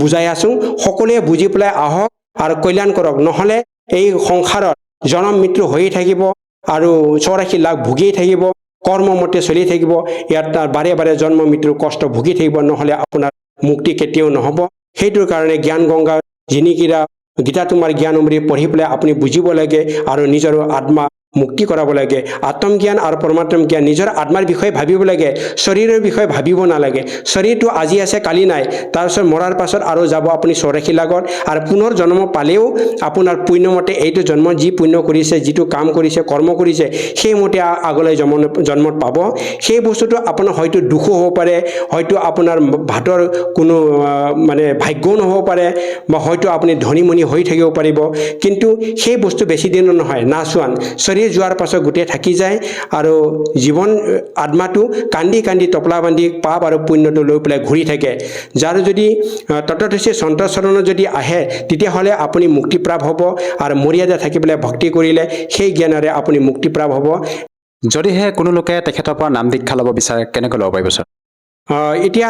বুজাই আছো, সকলোৱে বুজি পেলাই আহক আৰু কল্যাণ কৰক, নহ'লে এই সংসাৰত জনম মৃত্যু হৈয়ে থাকিব আৰু 84 লাখ ভুগিয়ে থাকিব, কৰ্মমতে চলি থাকিব, ইয়াত বাৰে বাৰে জন্ম মৃত্যুৰ কষ্ট ভুগি থাকিব, নহ'লে আপোনাৰ মুক্তি কেতিয়াও নহ'ব। সেইটোৰ কাৰণে জ্ঞান গংগা জিনিকিৰা গীতা তোমাৰ জ্ঞান অমৃত পঢ়ি পেলাই আপুনি বুজিব লাগে আৰু নিজৰ আত্মা মুক্তি কৰাব লাগে। আত্মজ্ঞান আৰু পৰমাত্ম জ্ঞান, নিজৰ আত্মাৰ বিষয়ে ভাবিব লাগে, শৰীৰৰ বিষয়ে ভাবিব নালাগে। শৰীৰটো আজি আছে কালি নাই, তাৰপিছত মৰাৰ পাছত আৰু যাব আপুনি 84 লাখত, আৰু পুনৰ জন্ম পালেও আপোনাৰ পুণ্যমতে এইটো জন্ম যি পুণ্য কৰিছে, যিটো কাম কৰিছে, কৰ্ম কৰিছে, সেইমতে আগলৈ জন্মত পাব। সেই বস্তুটো আপোনাৰ হয়তো দুখো হ'ব পাৰে, হয়তো আপোনাৰ ভাতৰ কোনো মানে ভাগ্যও নহ'ব পাৰে, বা হয়তো আপুনি ধনীমণি হৈ থাকিব পাৰিব, কিন্তু সেই বস্তু বেছি দিনৰ নহয়, নাচোৱান শৰীৰ যোৱাৰ পাছত গোটেই থাকি যায় আৰু জীৱন আত্মাটো কান্দি কান্দি টপলা বান্ধি পাপ আৰু পুণ্যটো লৈ পেলাই ঘূৰি থাকে। যাৰ যদি ততদৃষ্টি সন্তচৰণত যদি আহে তেতিয়াহ'লে আপুনি মুক্তিপ্ৰাপ্ত হ'ব, আৰু মৰ্যাদা থাকি পেলাই ভক্তি কৰিলে সেই জ্ঞানেৰে আপুনি মুক্তিপ্ৰাপ্ত হ'ব। যদিহে কোনো লোকে তেখেতৰ পৰা নাম দীক্ষা ল'ব বিচাৰে কেনেকৈ ল'ব পাৰিব ছাৰ? এতিয়া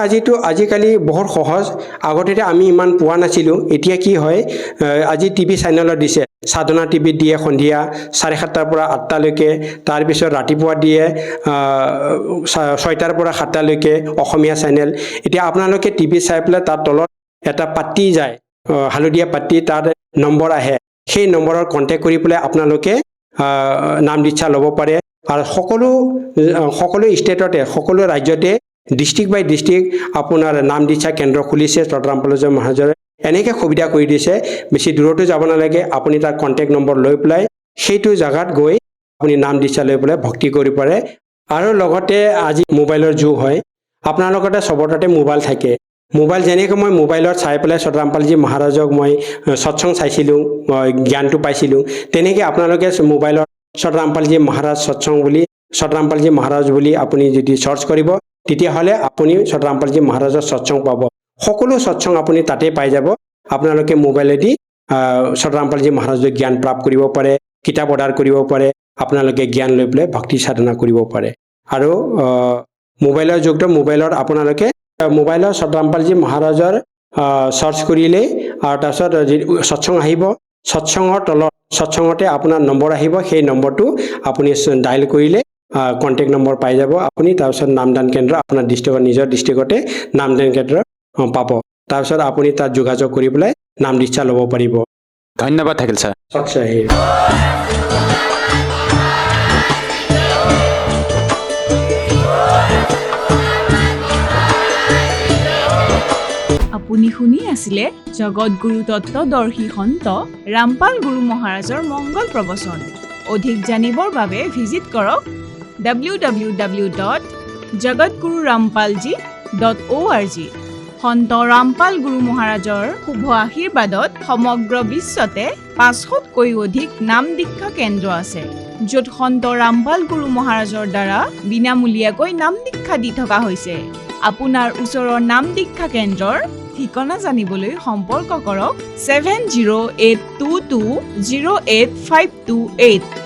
আজিকালি বহুত সহজ, আগতে আমি ইমান পোৱা নাছিলোঁ। এতিয়া কি হয়, আজি টিভি চেনেলত দিছে, সাধনা টিভিত দিয়ে সন্ধিয়া 7:30 পৰা 8টালৈকে, তাৰপিছত ৰাতিপুৱা দিয়ে 6টাৰ পৰা 7টালৈকে অসমীয়া চেনেল। এতিয়া আপোনালোকে টিভি চাই পেলাই তাৰ তলত এটা পাতি যায়, হালধীয়া পাতি, তাত নম্বৰ আহে, সেই নম্বৰত কণ্টেক্ট কৰি পেলাই আপোনালোকে নাম দীক্ষা ল'ব পাৰে। আৰু সকলো ষ্টেটতে, সকলো ৰাজ্যতে ডিষ্ট্ৰিক্ট বাই ডিষ্ট্ৰিক্ট আপোনাৰ নাম দীক্ষা কেন্দ্ৰ খুলিছে শ্ৰী ৰামপালজী মহাৰাজে। এনেকৈ সুবিধা কৰি দিছে, বেছি দূৰতো যাব নালাগে, আপুনি তাৰ কণ্টেক্ট নম্বৰ লৈ পেলাই সেইটো জেগাত গৈ আপুনি নাম দীক্ষা লৈ পেলাই ভক্তি কৰিব পাৰে। আৰু লগতে আজি মোবাইলৰ যুগ হয়, আপোনালোকৰ চবৰ তাতে মোবাইল থাকে। মোবাইল যেনেকৈ মই মোবাইলত চাই পেলাই শ্ৰী ৰামপালজী মহাৰাজক মই সৎসং চাইছিলোঁ, জ্ঞানটো পাইছিলোঁ, তেনেকৈ আপোনালোকে মোবাইলত শ্ৰী ৰামপালজী মহাৰাজ সৎসং বুলি, শ্ৰী ৰামপালজী মহাৰাজ বুলি আপুনি যদি চাৰ্চ কৰিব তেতিয়াহ'লে আপুনি শ্ৰী ৰামপালজী মহাৰাজৰ সৎসং পাব। সকলো সৎসং আপুনি তাতে পাই যাব। আপোনালোকে মোবাইলেদি শ্ৰী ৰামপালজী মহাৰাজৰ জ্ঞান প্ৰাপ্ত কৰিব পাৰে, কিতাপ অৰ্ডাৰ কৰিব পাৰে, আপোনালোকে জ্ঞান লৈ পেলাই ভক্তি সাধনা কৰিব পাৰে। আৰু মোবাইলৰ যুগটো, মোবাইলত আপোনালোকে মোবাইলৰ শ্ৰী ৰামপালজী মহাৰাজৰ চাৰ্চ কৰিলেই, আৰু তাৰপিছত সৎসং আহিব, সৎসঙৰ তলত সৎসঙতে আপোনাৰ নম্বৰ আহিব, সেই নম্বৰটো আপুনি ডাইল কৰিলে কণ্টেক্ট নম্বৰ পাই যাব আপুনি। তাৰপিছত নামদান কেন্দ্ৰ আপোনাৰ ডিষ্ট্ৰিক্টত, নিজৰ ডিষ্ট্ৰিক্টতে নামদান কেন্দ্ৰ পাব। তাৰপিছত আপুনি তাত যোগাযোগ কৰি পেলাই নাম দীক্ষা ল'ব পাৰিব। ধন্যবাদ থাকিল ছাৰ। আপুনি শুনি আছিলে জগতগুৰু তত্ত্বদৰ্শী সন্ত ৰামপাল গুৰু মহাৰাজৰ মংগল প্ৰবচন। অধিক জানিবৰ বাবে ভিজিট কৰক www.jagatgururampalji.org। সন্ত ৰামপাল গুৰু মহাৰাজৰ শুভ আশীৰ্বাদত সমগ্ৰ বিশ্বতে 500তকৈও অধিক নাম দীক্ষা কেন্দ্ৰ আছে, য'ত সন্ত ৰামপাল গুৰু মহাৰাজৰ দ্বাৰা বিনামূলীয়াকৈ নাম দীক্ষা দি থকা হৈছে। আপোনাৰ ওচৰৰ নাম দীক্ষা কেন্দ্ৰৰ ঠিকনা জানিবলৈ সম্পৰ্ক কৰক 7082208528